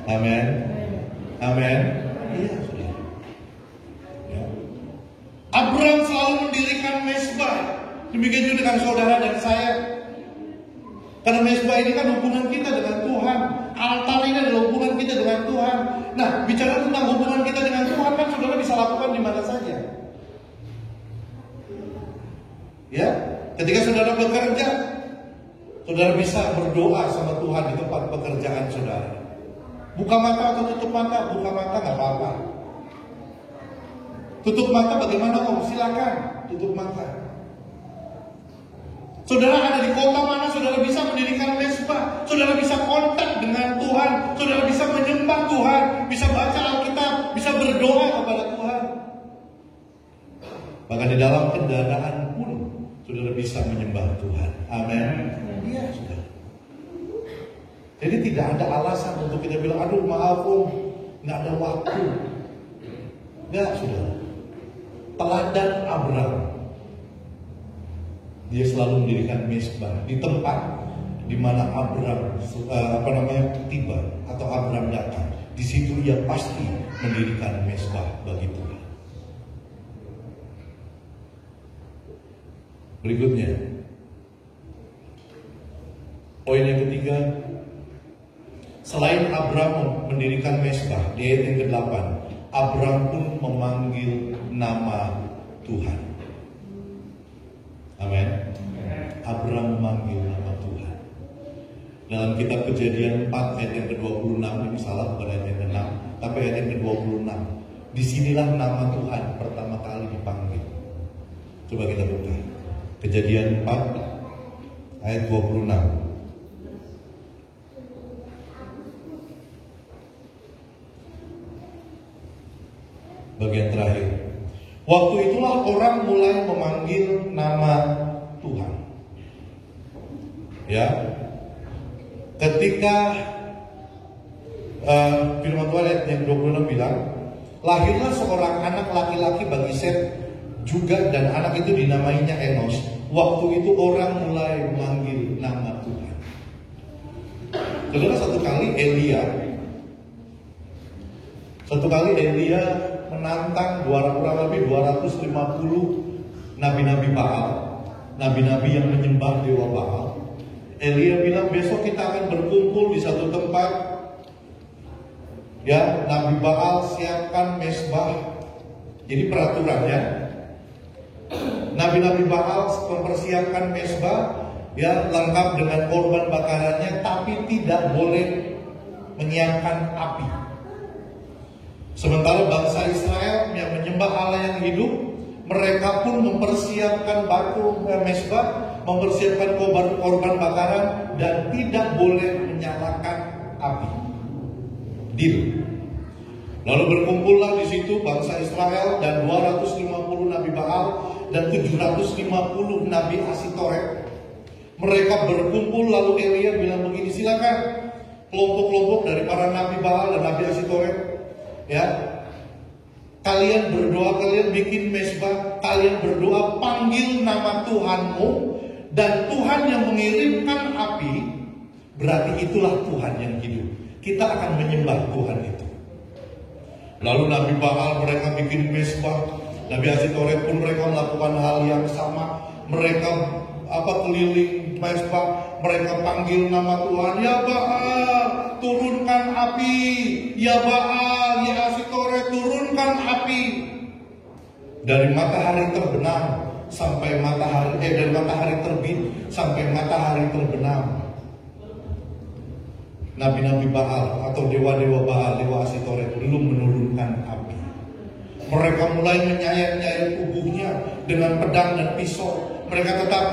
Amin. Amin. Iya, sudah. Ya. Abraham selalu mendirikan mezbah. Demikian juga dengan saudara dan saya. Karena mezbah ini kan hubungan kita dengan Tuhan. Altar ini adalah hubungan kita dengan Tuhan. Nah, bicara tentang hubungan kita dengan Tuhan, kan saudara bisa lakukan di mana saja. Ya, ketika saudara bekerja, saudara bisa berdoa sama Tuhan di tempat pekerjaan saudara. Buka mata atau tutup mata? Buka mata nggak apa-apa. Tutup mata bagaimana Om? Silakan tutup mata. Saudara ada di kota mana, saudara bisa mendirikan mezbah. Saudara bisa kontak dengan Tuhan. Saudara bisa menyembah Tuhan, bisa baca Alkitab, bisa berdoa kepada Tuhan. Bahkan di dalam kendaraan pun saudara bisa menyembah Tuhan. Amin. Iya, saudara. Jadi tidak ada alasan untuk kita bilang, aduh maaf Om, nggak ada waktu. Nggak, saudara. Teladan Abraham, dia selalu mendirikan mezbah di tempat di mana Abraham tiba atau Abraham datang. Di situ ia pasti mendirikan mezbah bagi Tuhan. Berikutnya, poin yang ketiga, selain Abraham mendirikan mezbah, di ayat yang ke-8, Abraham pun memanggil nama Tuhan. Amin. Abraham memanggil nama Tuhan. Dalam kitab Kejadian 4 ayat yang ke-26, ini salah bukan ayat yang ke-6, tapi ayat yang ke-26. disinilah nama Tuhan pertama kali dipanggil. Coba kita buka Kejadian 4 ayat 26. Bagian terakhir. Waktu itulah orang mulai memanggil nama Tuhan. Ya, ketika firman Tuhan ayat yang 26 bilang, lahirlah seorang anak laki-laki bagi Set juga, dan anak itu dinamainya Enos. Waktu itu orang mulai memanggil nama Tuhan. Saudara, satu kali Elia menantang kurang lebih 250 nabi-nabi Baal, nabi-nabi yang menyembah dewa Baal. Elia bilang, besok kita akan berkumpul di satu tempat. Ya, Nabi Baal siapkan mesbah. Jadi peraturannya, nabi-nabi Baal mempersiapkan mesbah, ya, lengkap dengan korban bakarannya, tapi tidak boleh menyiapkan api. Sementara bangsa Israel yang menyembah Allah yang hidup, mereka pun mempersiapkan batu mesbah, mempersiapkan korban bakaran, dan tidak boleh menyalakan api. Deal. Lalu berkumpullah di situ bangsa Israel dan 250 nabi Baal dan 750 nabi Asitoret. Mereka berkumpul, lalu Elia bilang begini, silakan kelompok-kelompok dari para nabi Baal dan nabi Asitoret, ya, kalian berdoa, kalian bikin mesbah, kalian berdoa, panggil nama Tuhanmu, dan Tuhan yang mengirimkan api, berarti itulah Tuhan yang hidup. Kita akan menyembah Tuhan itu. Lalu nabi Baal mereka bikin mesbah, nabi Asitoret pun mereka melakukan hal yang sama. Mereka keliling mesbah, mereka panggil nama Tuhan. Ya Baal, turunkan api. Ya Baal, ya Asitoret, turunkan api. Dari matahari terbenam sampai dari matahari terbit sampai matahari terbenam, nabi-nabi Baal atau dewa-dewa Baal, dewa Asitoret belum menurunkan api. Mereka mulai menyayat-nyayat tubuhnya dengan pedang dan pisau. Mereka tetap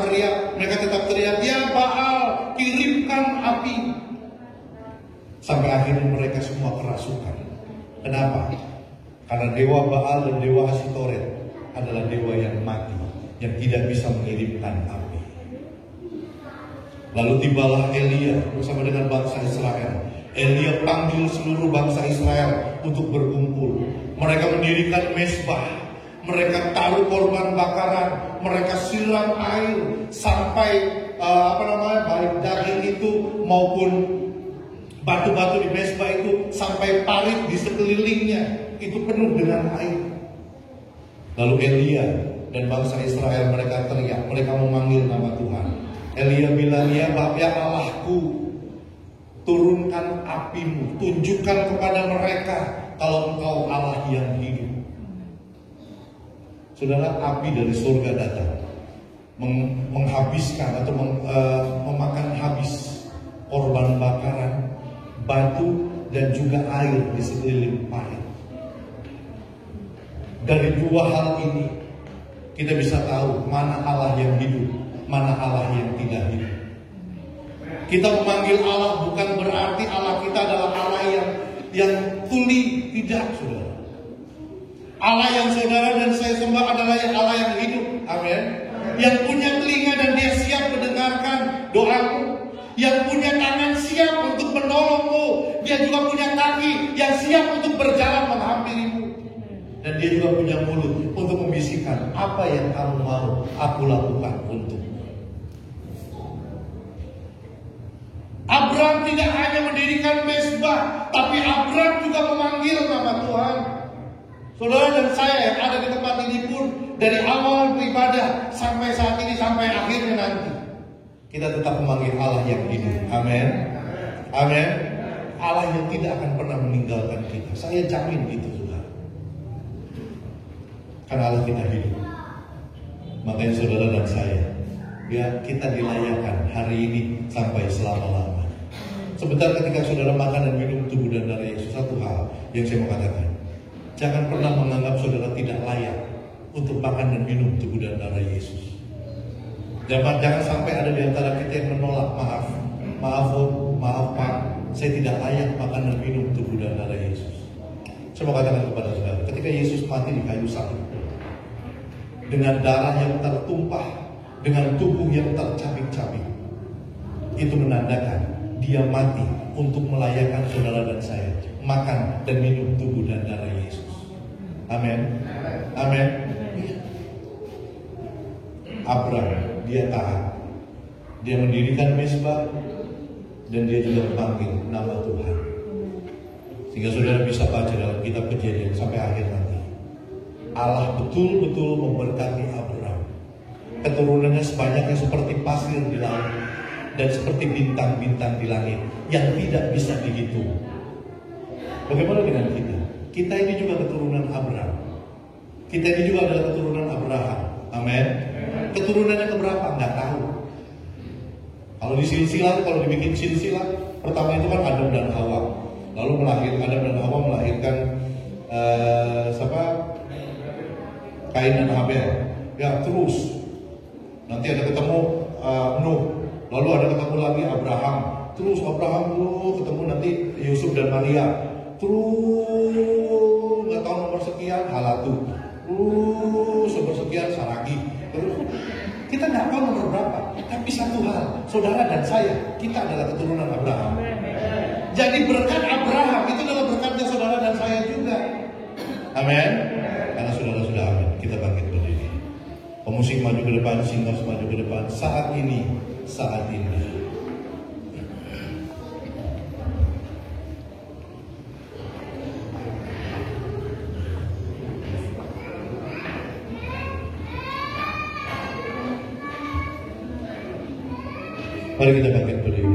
teriak, ya Baal, kirimkan api. Sampai akhirnya mereka semua kerasukan. Kenapa? Karena dewa Baal dan dewa Asitoret adalah dewa yang mati, yang tidak bisa mengirimkan api. Lalu tibalah Elia bersama dengan bangsa Israel. Elia panggil seluruh bangsa Israel untuk berkumpul. Mereka mendirikan mesbah, mereka taruh korban bakaran, mereka siram air sampai baik daging itu maupun batu-batu di mesbah itu sampai parit di sekelilingnya itu penuh dengan air. Lalu Elia dan bangsa Israel mereka teriak, mereka memanggil nama Tuhan. Elia bilang, ya Allahku, turunkan apimu, tunjukkan kepada mereka kalau engkau Allah yang hidup. Saudara, api dari surga datang, menghabiskan atau memakan habis korban bakaran, batu, dan juga air di sekeliling parit. Dari dua hal ini kita bisa tahu mana Allah yang hidup, mana Allah yang tidak hidup. Kita memanggil Allah bukan berarti Allah kita adalah Allah yang tuli, tidak, saudara. Allah yang saudara dan saya sembah adalah Allah yang hidup, amin. Yang punya telinga dan dia siap mendengarkan doamu. Yang punya tangan siap untuk menolongmu. Dia juga punya kaki yang siap untuk berjalan menghampirimu. Dan dia juga punya mulut untuk membisikkan, apa yang kamu mau aku lakukan untukmu. Abraham tidak hanya mendirikan mesbah, tapi Abraham juga memanggil nama Tuhan. Saudara dan saya yang ada di tempat ini pun, dari awal beribadah sampai saat ini, sampai akhirnya nanti, kita tetap memanggil Allah yang hidup. Amin. Amin. Allah yang tidak akan pernah meninggalkan kita. Saya jamin itu, saudara. Karena Allah kita hidup. Makanya saudara dan saya, ya, kita dilayakan hari ini sampai selama-lamanya. Sebentar ketika saudara makan dan minum tubuh dan darah Yesus, satu hal yang saya mau katakan, Jangan pernah menganggap saudara tidak layak untuk makan dan minum tubuh dan darah Yesus. Jangan sampai ada di antara kita yang menolak. Maaf Pak, saya tidak layak makan dan minum tubuh dan darah Yesus. Saya mau katakan kepada saudara, ketika Yesus mati di kayu salib, dengan darah yang tertumpah, dengan tubuh yang tercabik-cabik, itu menandakan dia mati untuk melayakkan saudara dan saya makan dan minum tubuh dan darah Yesus. Amin. Amin. Abraham, dia taat. Dia mendirikan mezbah dan dia juga memanggil nama Tuhan. Sehingga saudara bisa baca dalam kitab Kejadian sampai akhir nanti. Allah betul-betul memberkati Abraham. Keturunannya sebanyaknya seperti pasir di laut dan seperti bintang-bintang di langit yang tidak bisa dihitung. Bagaimana dengan kita? Kita ini juga keturunan Abraham. Kita ini juga adalah keturunan Abraham. Amin. Keturunannya keberapa? Nggak tahu. Kalau di silsilah, kalau dibikin silsilah, pertama itu kan Adam dan Hawa. Lalu Adam dan Hawa melahirkan Kain dan Habel. Ya terus. Nanti ada ketemu Nuh. Lalu ada ketemu lagi Abraham. Terus Abraham ketemu nanti Yusuf dan Maria. Terus nggak tahu nomor sekian Halatu. Terus nomor sekian Saragi. Terus kita nggak tahu nomor berapa. Tapi satu hal, saudara dan saya, kita adalah keturunan Abraham. Jadi berkat Abraham itu adalah berkatnya saudara dan saya juga. Amin. Karena saudara sudah amin. Kita bangkit berdiri. Pemusik maju ke depan, singers maju ke depan. Saat ini. Mari kita bangkit berdiri.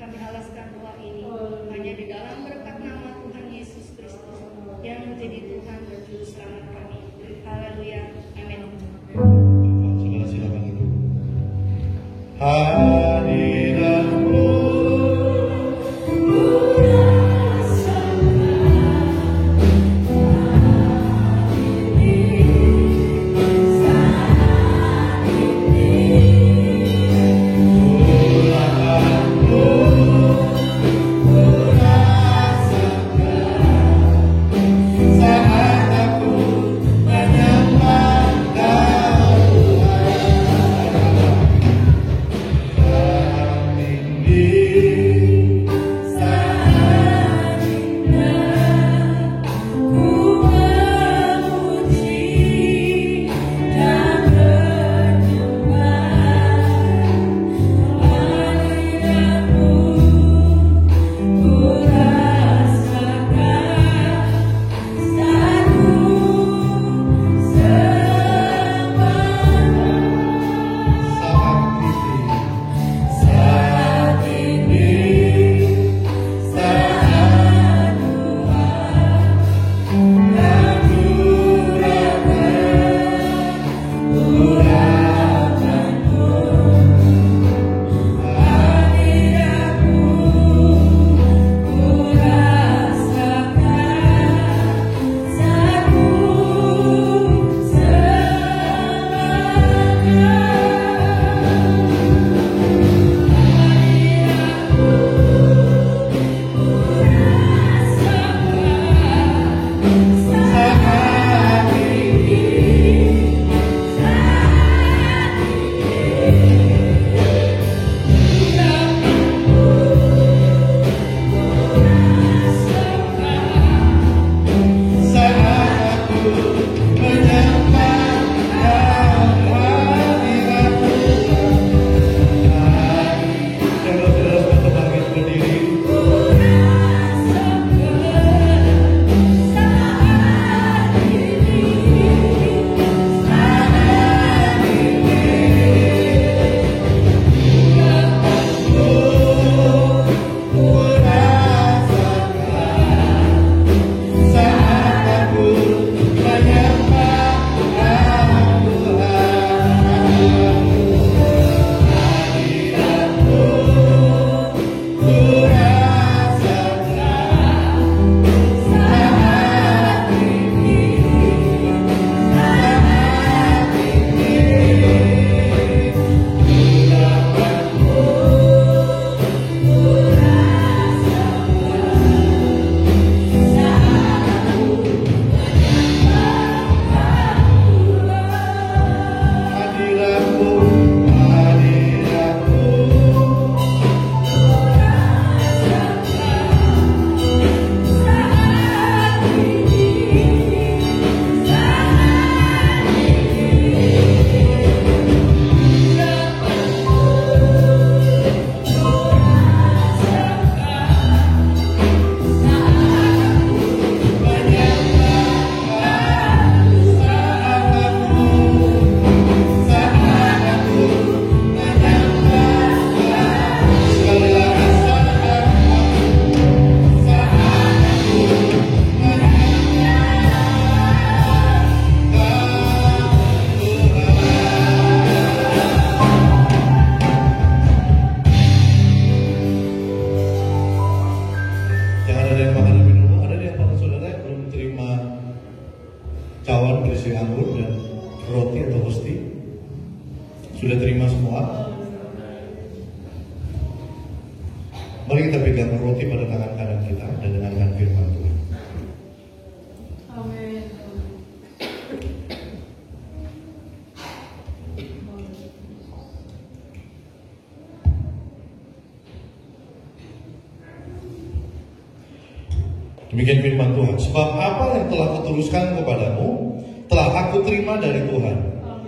Kami alaskan doa ini hanya di dalam berkat nama Tuhan Yesus Kristus. Sudah terima semua? Mari kita pegang roti pada tangan kanan kita dan dengarkan firman Tuhan. Amin. Demikian firman Tuhan. Sebab apa yang telah kutuliskan kepadamu telah aku terima dari Tuhan,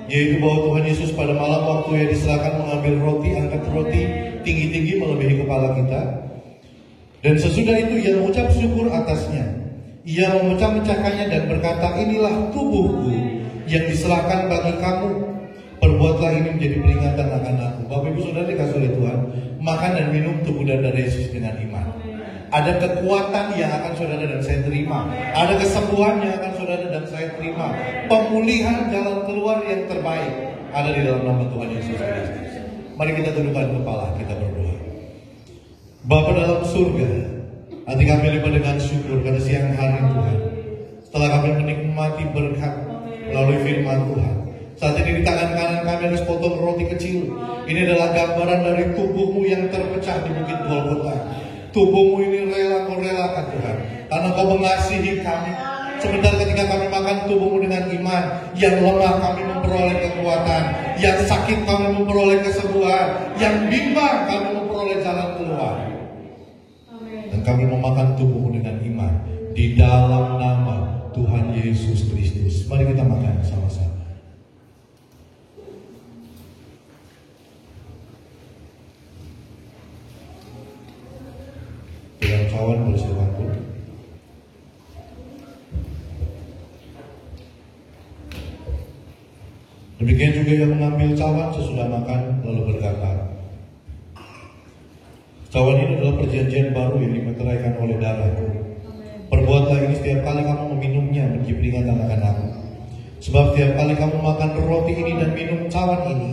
yaitu bahwa Tuhan Yesus pada malam waktu ia diserahkan mengambil roti, angkat roti tinggi-tinggi melebihi kepala kita, dan sesudah itu ia mengucap syukur atasnya. Ia memecah-mecahkannya dan berkata, inilah tubuhku yang diserahkan bagi kamu. Perbuatlah ini menjadi peringatan akan aku. Bapak Ibu Saudara dikasih oleh Tuhan, makan dan minum tubuh dan darah Yesus dengan iman. Ada kekuatan yang akan saudara dan saya terima. Ada kesembuhan yang akan saudara dan saya terima. Pemulihan jalan keluar yang terbaik ada di dalam nama Tuhan Yesus Kristus. Mari kita tundukkan kepala, kita berdoa. Bapa dalam surga, hati kami limpah dengan syukur pada siang hari Tuhan. Setelah kami menikmati berkat melalui firman Tuhan, saat ini di tangan kanan kami ada sepotong roti kecil. Ini adalah gambaran dari tubuhmu yang terpecah di Bukit Golgota. Tubuhmu ini rela kau relakan Tuhan, karena kau mengasihi kami. Sebentar ketika kami makan tubuhmu dengan iman, yang lemah kami memperoleh kekuatan, yang sakit kami memperoleh kesembuhan, yang bimbang kami memperoleh jalan keluar. Dan kami memakan tubuhmu dengan iman di dalam nama Tuhan Yesus Kristus. Mari kita makan sama-sama. Dengan kawan bersama-sama. Demikian juga yang mengambil cawan sesudah makan lalu berkata, cawan ini adalah perjanjian baru yang dimeteraikan oleh darahku. Perbuatlah ini setiap kali kamu meminumnya menjadi peringatan akan aku. Sebab setiap kali kamu makan roti ini dan minum cawan ini,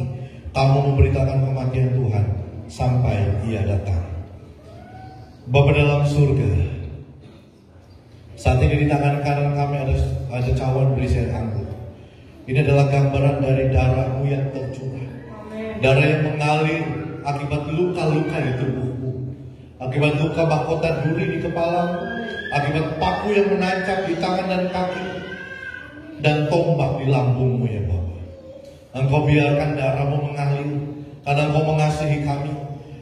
kamu memberitakan kematian Tuhan sampai ia datang. Bapa dalam surga, saat ini di tangan kanan kami ada cawan berisi air anggur. Ini adalah gambaran dari darahmu yang tercurah, darah yang mengalir akibat luka-luka di tubuhmu, akibat luka mahkota duri di kepala, akibat paku yang menancap di tangan dan kaki, dan tombak di lambungmu ya Bapa. Engkau biarkan darahmu mengalir karena Engkau mengasihi kami.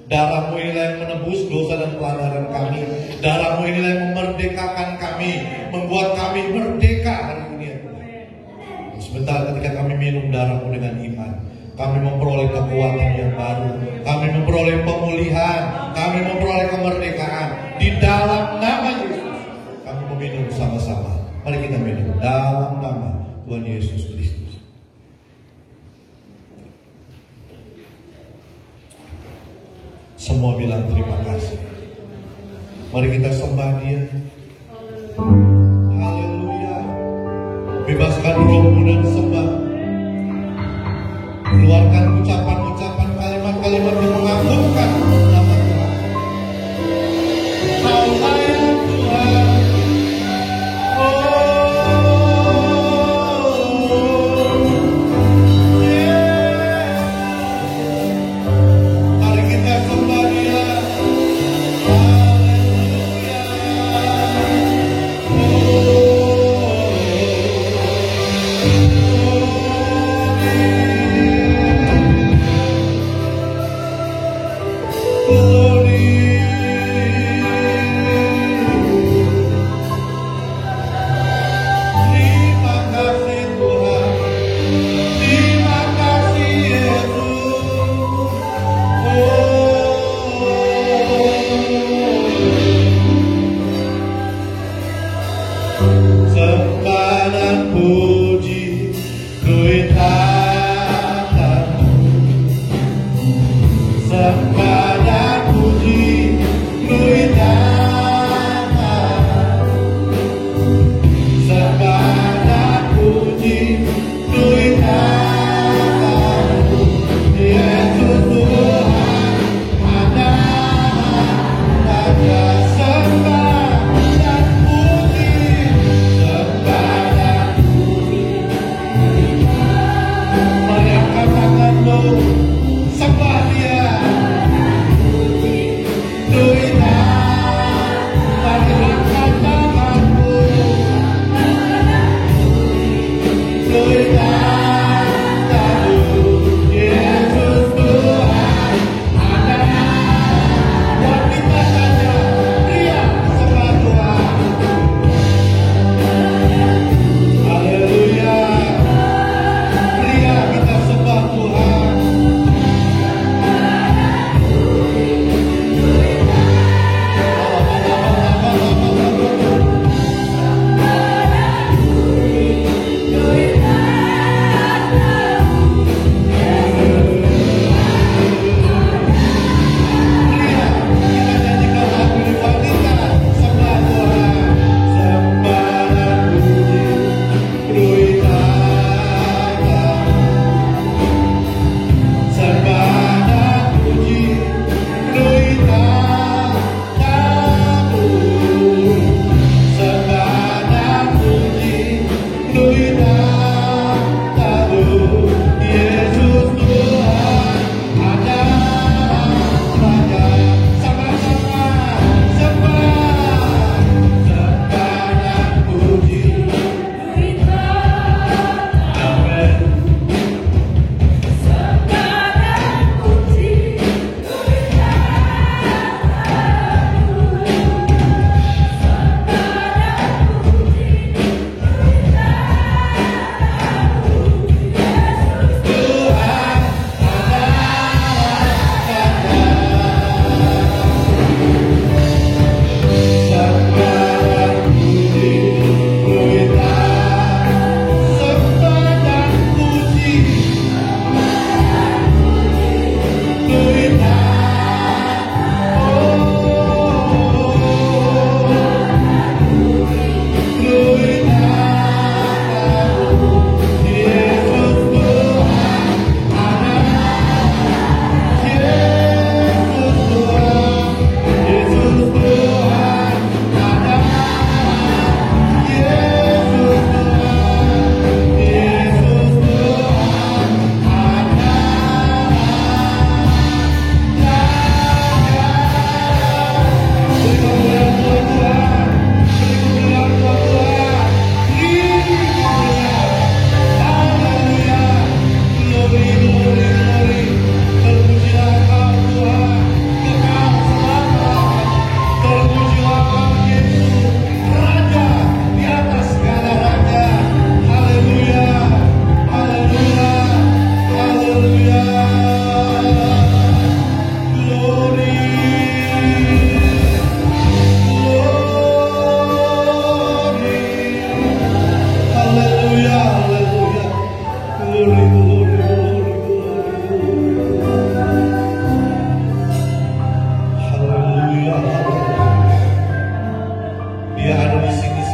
Darahmu inilah yang menebus dosa dan pelanggaran kami. Darahmu inilah yang memerdekakan kami, membuat kami merdeka hari ini ya Tuhan. Sebentar ketika kami minum darahmu dengan iman, kami memperoleh kekuatan yang baru, kami memperoleh pemulihan, kami memperoleh kemerdekaan. Di dalam nama Yesus kami meminum sama-sama. Mari kita minum dalam nama Tuhan Yesus Kristus. Semua bilang terima kasih. Mari kita sembah Dia. Haleluya. Bebaskan rohmu dan sembah. Keluarkan ucapan-ucapan, kalimat-kalimat yang mengagumkan nama Tuhan. Kau layak Tuhan.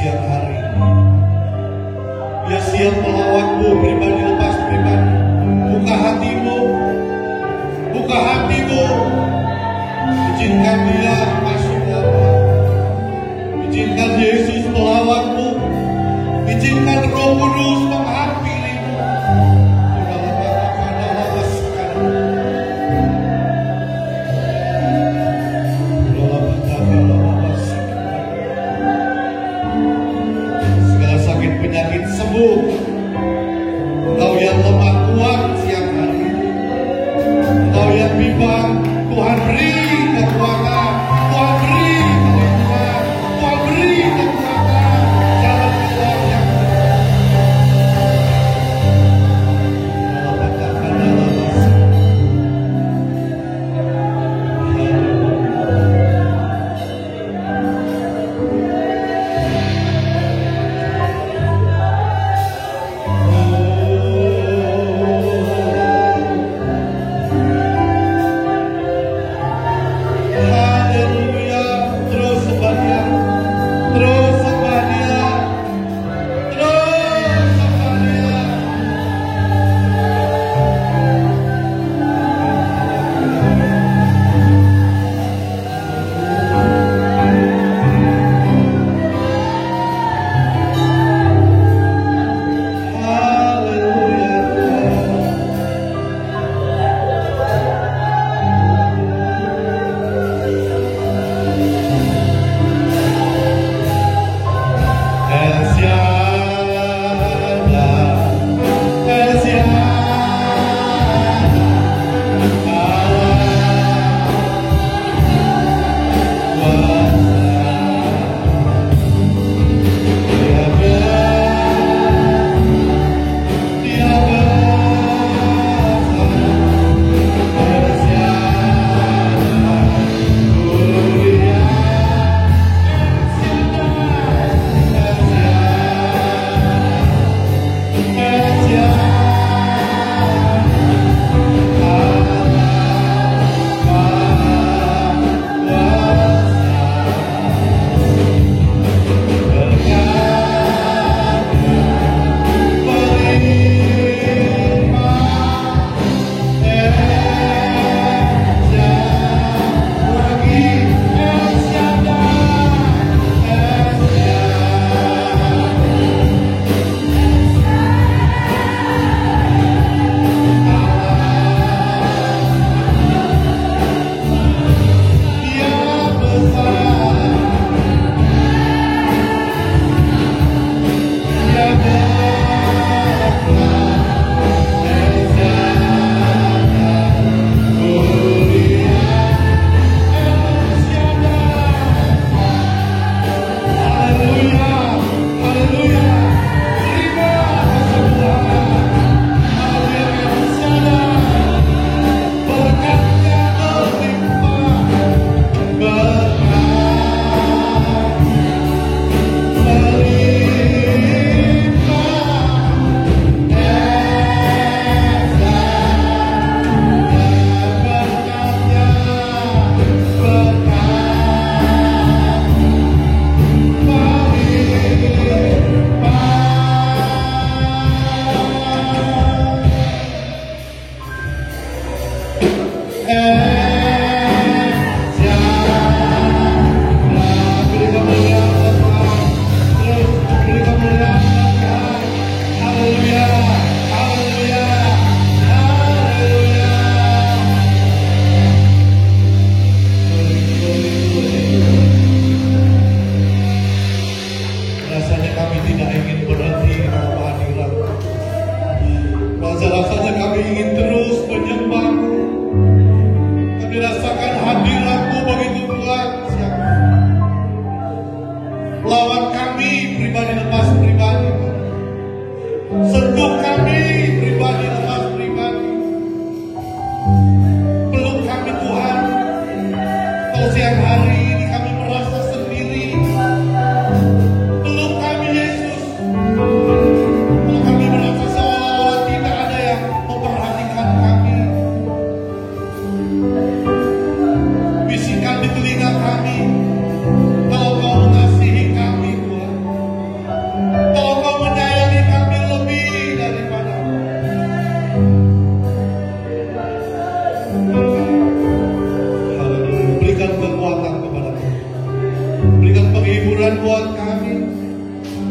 siang hari. Dia siap melawanmu pribadi lepas pribadi. Buka hatimu, buka hatimu. Izinkan dia masuk dalam. Izinkan Yesus melawanmu. Izinkan Roh Kudus menghampirimu. Segala sakit penyakit sembuh. Engkau yang lemah kuat siang hari. Engkau yang bimbang, Tuhan beri kekuatan. Tuhan beri kekuatan. Tuhan beri kekuatan. Jalan keluar yang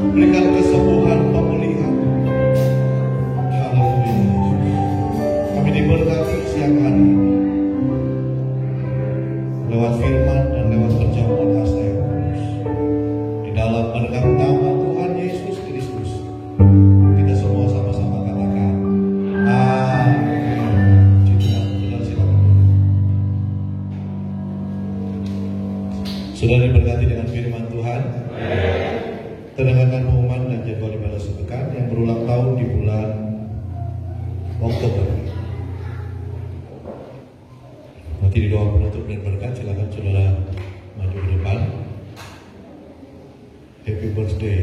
berikan kesembuhan, pemulihan. Haleluya. Kami diberkati siang hari lewat firman dan lewat perjamuan hasta yang kudus. Di dalam menegang nama Tuhan Yesus Kristus, kita semua sama-sama katakan amin. Saudara silakan. Sudah diberkati dengan firman Tuhan. Terdengarkan pengumuman dan jadwal ibadah sepekan yang berulang tahun di bulan Oktober. Nanti di doa penutup dan berkat, silakan saudara maju ke depan. Happy birthday.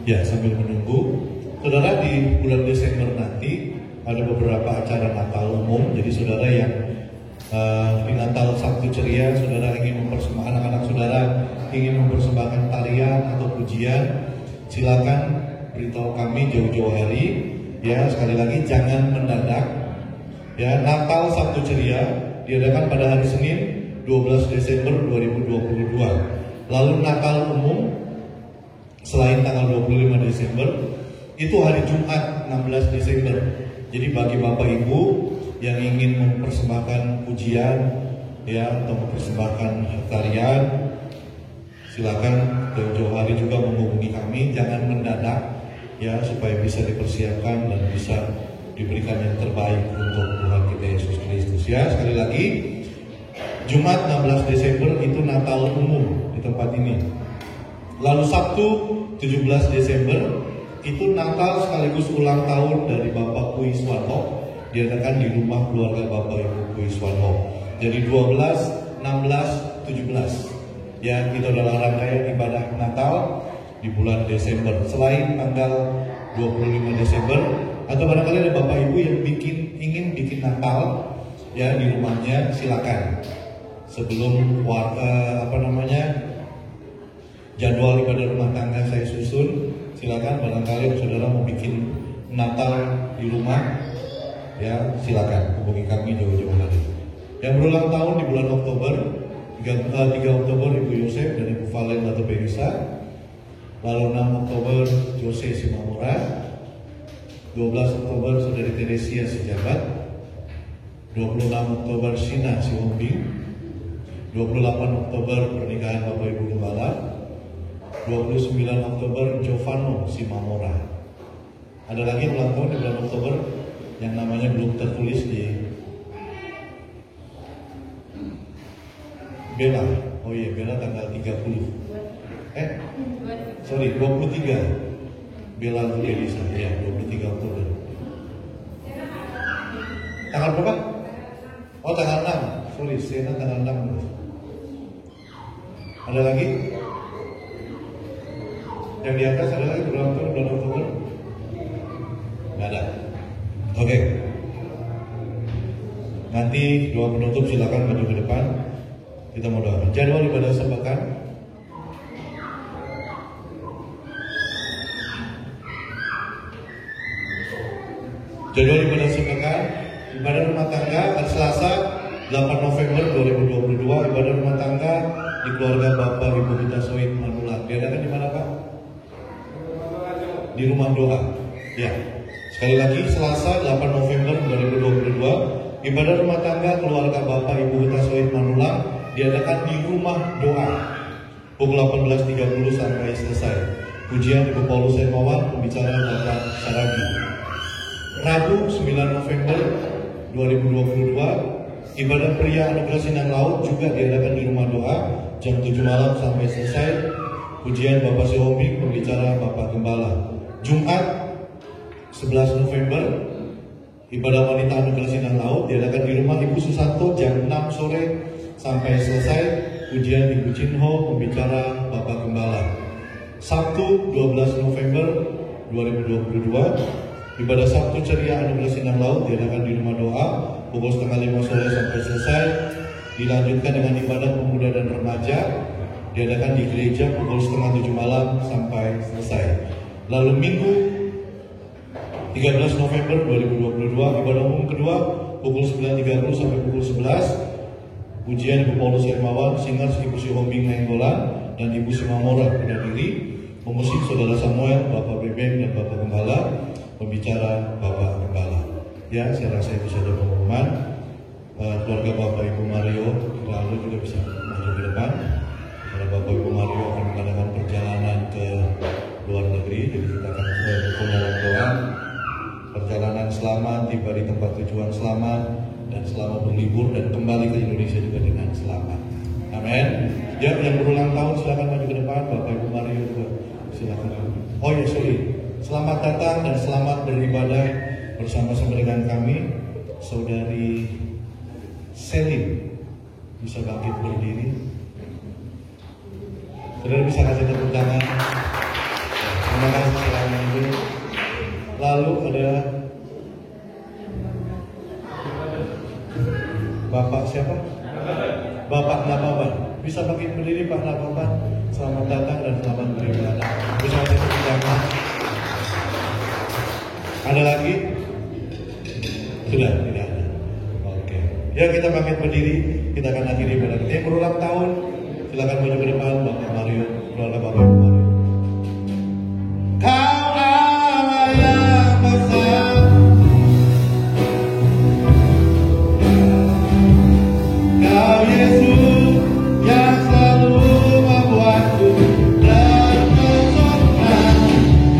Ya, sambil menunggu, saudara, di bulan Desember nanti ada beberapa acara Natal umum. Jadi saudara yang di Natal Sabtu Ceria, saudara ingin mempersembahkan, anak-anak saudara ingin mempersembahkan tarian atau pujian, silakan beritahu kami jauh-jauh hari. Ya, sekali lagi jangan mendadak. Ya, Natal Sabtu Ceria diadakan pada hari Senin 12 Desember 2022. Lalu Natal umum selain tanggal 25 Desember itu hari Jumat 16 Desember. Jadi bagi Bapak Ibu yang ingin mempersembahkan pujian, ya, atau mempersembahkan tarian, silakan jauh-jauh hari juga menghubungi kami. Jangan mendadak, ya, supaya bisa dipersiapkan dan bisa diberikan yang terbaik untuk Tuhan kita Yesus Kristus. Ya, sekali lagi, Jumat 16 Desember itu Natal umum di tempat ini. Lalu Sabtu 17 Desember itu Natal sekaligus ulang tahun dari Bapak Kuiswanho, diadakan di rumah keluarga Bapak Ibu Kuiswanho. Jadi 12, 16, 17. Ya, itu adalah rangkaian ibadah Natal di bulan Desember. Selain tanggal 25 Desember, atau barangkali ada Bapak Ibu yang ingin bikin Natal, ya, di rumahnya, silakan. Sebelum jadwal ibadah rumah tangga saya susun, silakan. Barangkali saudara mau bikin Natal di rumah, ya, silakan hubungi kami jauh-jauh hari. Yang berulang tahun di bulan Oktober, 3 Oktober Ibu Yosef dan Ibu Valen atau Berisa. Lalu 6 Oktober Jose Simamura, 12 Oktober Saudari Teresia Sejabat, 26 Oktober Sina Sihombing, 28 Oktober pernikahan Bapak Ibu Gembala, 29 Oktober Jovano Simamura. Ada lagi ulang tahun di bulan Oktober yang namanya belum tertulis di Bella. Oh iya, Bella tanggal 30. 23. Bella Elisa, ya, 23 Oktober. Tanggal berapa? Oh, tanggal 6. Sorry, Sena tanggal 6. Ada lagi? Yang di atas ada lagi bulan Oktober? Nggak ada. Oke. Nanti doa penutup silakan maju ke depan. Kita mau doakan. Jadwal ibadah sepekan. Jadwal ibadah sepekan, ibadah rumah tangga hari Selasa 8 November 2022, ibadah rumah tangga di keluarga Bapak Ibu Gita Soid Manulang. Diadakan di mana, Pak? Di rumah doa. Ya. Sekali lagi, Selasa 8 November 2022, ibadah rumah tangga keluarga Bapak Ibu Gita Soid Manulang diadakan di rumah doa pukul 18.30 sampai selesai. Pujian Ibu Paulus Hermawan, pembicara Bapak Saragi. Rabu 9 November 2022, ibadah pria Anugerah Sinar Laut juga diadakan di rumah doa jam 7 malam sampai selesai. Pujian Bapak Sihombing, pembicara Bapak Gembala. Jumat 11 November, ibadah wanita Anugerah Sinar Laut diadakan di rumah Ibu Susanto jam 6 sore sampai selesai. Pujian Ibu Cinho, pembicara Bapak Gembala. Sabtu 12 November 2022, ibadah Sabtu Ceria Anugerah Sinar Laut diadakan di rumah doa pukul 4:30 sore sampai selesai. Dilanjutkan dengan ibadah pemuda dan remaja diadakan di gereja pukul 6:30 malam sampai selesai. Lalu Minggu 13 November 2022, ibadah umum kedua pukul 9.30 sampai pukul 11. Pujian Ibu Paulus Hermawan, Singers Ibu Sihombing Nainggolan, dan Ibu Simamora Kudadiri. Pemusik Saudara Samuel, Bapak Bebem dan Bapak Gembala. Pembicara Bapak Gembala. Ya, saya rasa itu saja pengumuman. Keluarga Bapak Ibu Mario lalu juga bisa maju ke depan. Karena Bapak Ibu Mario akan mengadakan perjalanan ke luar negeri, jadi kita akan mendukung dalam doa. Perjalanan selamat, tiba di tempat tujuan selamat, dan selamat berlibur dan kembali ke Indonesia juga dengan selamat. Amin. Ya, yang berulang tahun silakan maju ke depan. Bapak Ibu Mario juga silakan. Oh ya, sorry. Selamat datang dan selamat beribadah bersama-sama dengan kami, Saudari Selin. Bisa bangkit berdiri. Saudara bisa kasih tepuk tangan. Terima kasih selama itu. Lalu ada Bapak siapa? Bapak Nababan. Bisa bangkit berdiri Pak Nababan. Selamat datang dan selamat beribadah. Bisa kasih tepuk tangan. Ada lagi? Sudah, tidak ada. Oke. Ya, kita bangkit berdiri. Kita akan akhiri ibadah kita yang berulang tahun. Silakan maju ke depan, Bapak Mario, keluarga Bapak Ibu Mario. Kau Allah yang besar, Kau Yesus yang selalu membuatku terpesona.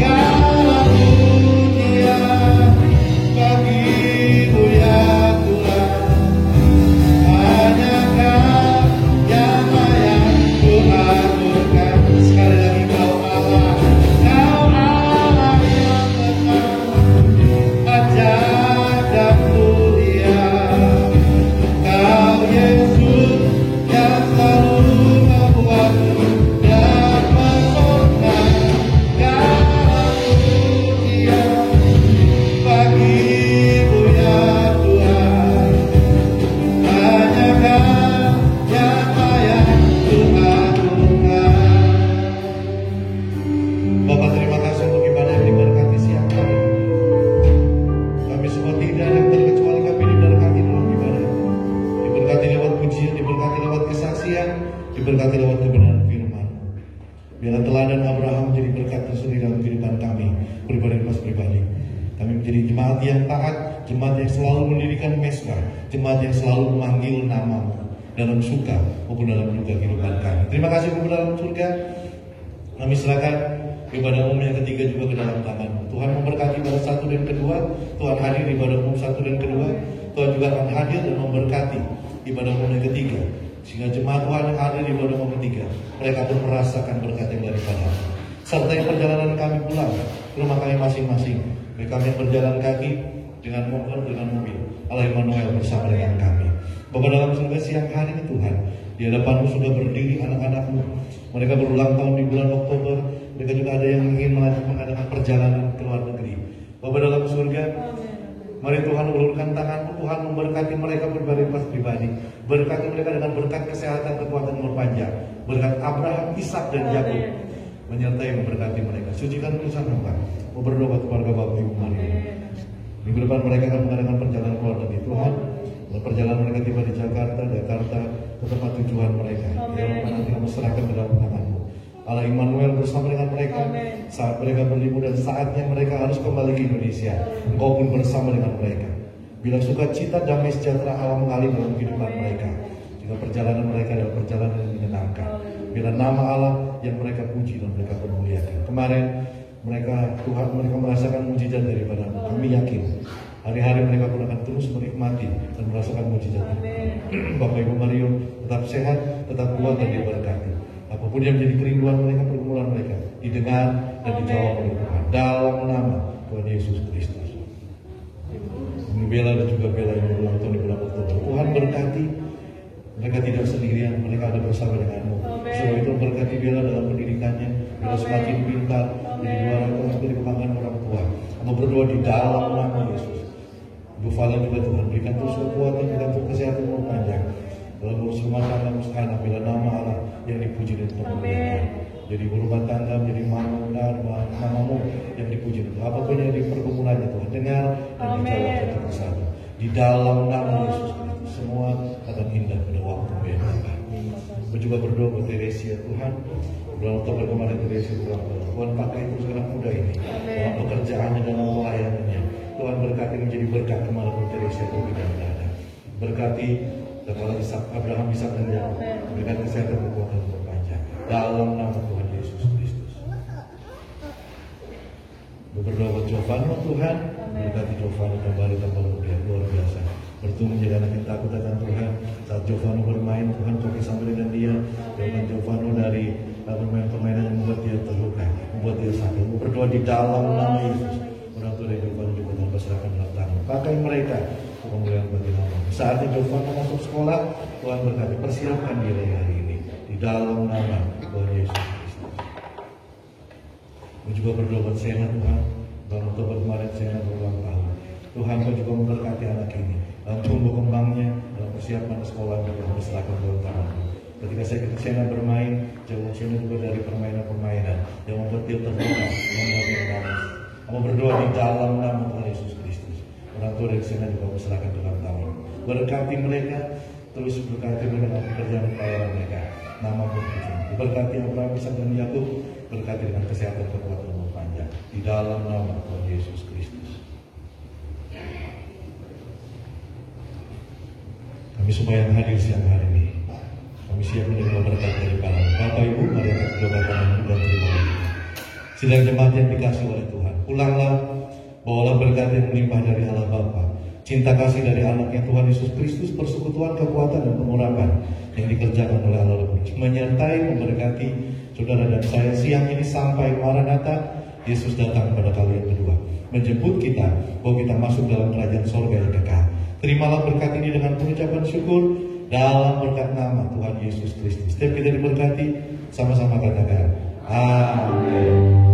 Kau pujian bagimu ya Tuhan. Hanya Kau yang layak ku agungkan. Sekali lagi Kau Allah yang besar, ajaib dan mulia. Kau Yesus yang selalu membuatku terpesona. Kau pujian bagimu ya Tuhan. Hanya Kau yang layak ku agungkan. Bapak, terima kasih untuk ibadah yang diberkati siang hari. Kami semua tidak ada yang terkecuali kami diberkati dalam ibadah. Diberkati lewat pujian, diberkati lewat kesaksian, diberkati lewat kebenaran firman. Biarlah teladan Abraham menjadi berkat tersendiri dalam kehidupan kami, pribadi. Kami menjadi jemaat yang taat, jemaat yang selalu mendirikan mesbah, jemaat yang selalu memanggil nama-Mu dalam suka maupun dalam duka kehidupan kami. Terima kasih Bapak dalam surga. Kami serahkan ibadah umum yang ketiga juga ke dalam tangan-Mu. Tuhan memberkati ibadah 1 dan kedua. Tuhan hadir di ibadah umum 1 dan kedua. Tuhan juga akan hadir dan memberkati ibadah umum yang ketiga. Sehingga jemaat Tuhan yang hadir di ibadah umum ketiga, mereka pun merasakan berkat yang daripada-Mu. Serta yang perjalanan kami pulang ke rumah kami masing-masing. Mereka yang berjalan kaki dengan motor, dengan mobil. Allah Immanuel bersama dengan kami. Bapa dalam surga, siang hari ini Tuhan, di hadapan-Mu sudah berdiri anak-anak-Mu. Mereka berulang tahun di bulan Oktober. Mereka juga ada yang ingin mengadakan perjalanan ke luar negeri. Bapa dalam surga, mari Tuhan ulurkan tangan-Mu. Tuhan memberkati mereka pribadi. Berkati mereka dengan berkat kesehatan, kekuatan umur panjang. Berkat Abraham, Ishak dan Yakub menyertai memberkati mereka. Sucikan tulisan hamba. Mau berdoa kepada Bapak Ibu Mario. Minggu depan mereka akan mengadakan perjalanan keluar negeri. Tuhan, perjalanan mereka tiba di Jakarta ke tempat tujuan mereka. Ya Bapak, nanti kami serahkan ke dalam tangan-Mu. Allah Immanuel bersama dengan mereka. Saat mereka berlibur dan saatnya mereka harus kembali ke Indonesia, Engkau pun bersama dengan mereka. Bila sukacita, damai sejahtera Allah mengalir dalam kehidupan mereka. Jika perjalanan mereka adalah perjalanan yang menyenangkan. Bila nama Allah yang mereka puji dan mereka permuliakan. Kemarin Tuhan mereka merasakan mujizat daripada kami yakin hari-hari mereka pun akan terus menikmati dan merasakan mujizat. Bapak Ibu Mario tetap sehat, tetap kuat dan diberkati. Apapun yang menjadi kerinduan mereka, pergumulan mereka didengar dan dijawab oleh Tuhan dalam nama Tuhan Yesus Kristus. Kami bela dan juga bela yang berulang tahun di bulan Oktober. Tuhan berkati mereka tidak sendirian, mereka ada bersama dengan-Mu. Sebab itu berkati bela dalam pendidikannya, bela semakin pintar, menjadi juara kelas, menjadi kebanggaan orang tua. Kami berdoa di dalam nama Yesus. Ibu Fala juga Tuhan berikan terus kekuatan, berikan terus kesehatan umur panjang. Dalam urus rumah tangga, urus anak, bila nama Allah yang dipuji dan termuliakan. Jadi rumah tangga menjadi mamamu yang dipuji. Apapun yang di pergumulannya Tuhan dengar dan dijawab satu persatu. Di dalam nama Yesus Kristus semua akan indah pada waktu. juga berdoa buat Teresia Tuhan. Bulan Oktober kemarin Teresia Tuhan pakai terus anak muda ini dalam pekerjaannya, dalam pelayanannya. Tuhan berkati menjadi berkat kemanapun Teresia pergi dan berada. Berkati kepala Abraham, Ishak dan Yakub. Berikan kesehatan, kekuatan, berpanjang dalam nama Tuhan Yesus Kristus. Berdoa buat Giovanni Tuhan, berkati Giovanni kembali tambah luar biasa. Bertumbuh menjadi anak yang takut akan Tuhan. Saat Giovanni bermain, Tuhan kau bersama dengan dia. Jangan Giovanni dari permainan yang membuat dia terluka, membuat dia sakit. Berdoa di dalam nama Yesus. Orang tua dari Giovanni juga Tuhan berserahkan dalam tangan. Pakai mereka untuk memuliakan bagi nama. Saatnya Giovanni masuk sekolah, Tuhan berkati, persiapkan dia hari ini di dalam nama Tuhan Yesus Kristus. Kau juga berdoa buat Sena Tuhan. Dalam Oktober kemarin Sena berulang tahun. Tuhan kau juga memberkati anak ini dalam tumbuh kembangnya, dalam persiapan sekolah juga berserahkan dalam tangan. Ketika saya ke Sena bermain, jauh Sena juga dari permainan-permainan yang membuat dia terluka, yang membuat dia nangis. Kamu berdoa di dalam nama Tuhan Yesus Kristus. Orang tua dari Sena juga berserahkan dalam tangan. Berkati mereka, terus berkati mereka dalam pekerjaan pelayanan mereka. Nama Tuhan. Berkati Abraham, Ishak dan Yakub, berkati dengan kesehatan, kekuatan, umur panjang di dalam nama Tuhan Yesus Kristus. Kami semua yang hadir siang hari ini, kami siap menerima berkat dari para Bapak Ibu. Mari kita berdoa dan terima kasih. Sidang jemaat yang dikasih oleh Tuhan, pulanglah, bawalah berkat yang melimpah dari Allah Bapa, cinta kasih dari anaknya Tuhan Yesus Kristus, persekutuan, kekuatan, dan pengurapan yang dikerjakan oleh Allah menyertai, memberkati saudara dan saya siang ini sampai Maranatha. Yesus datang pada kali yang kedua, menjemput kita bahwa kita masuk dalam kerajaan sorga yang kekal. Terimalah berkat ini dengan pengucapan syukur dalam berkat nama Tuhan Yesus Kristus. Setiap kita diberkati, sama-sama katakan amin.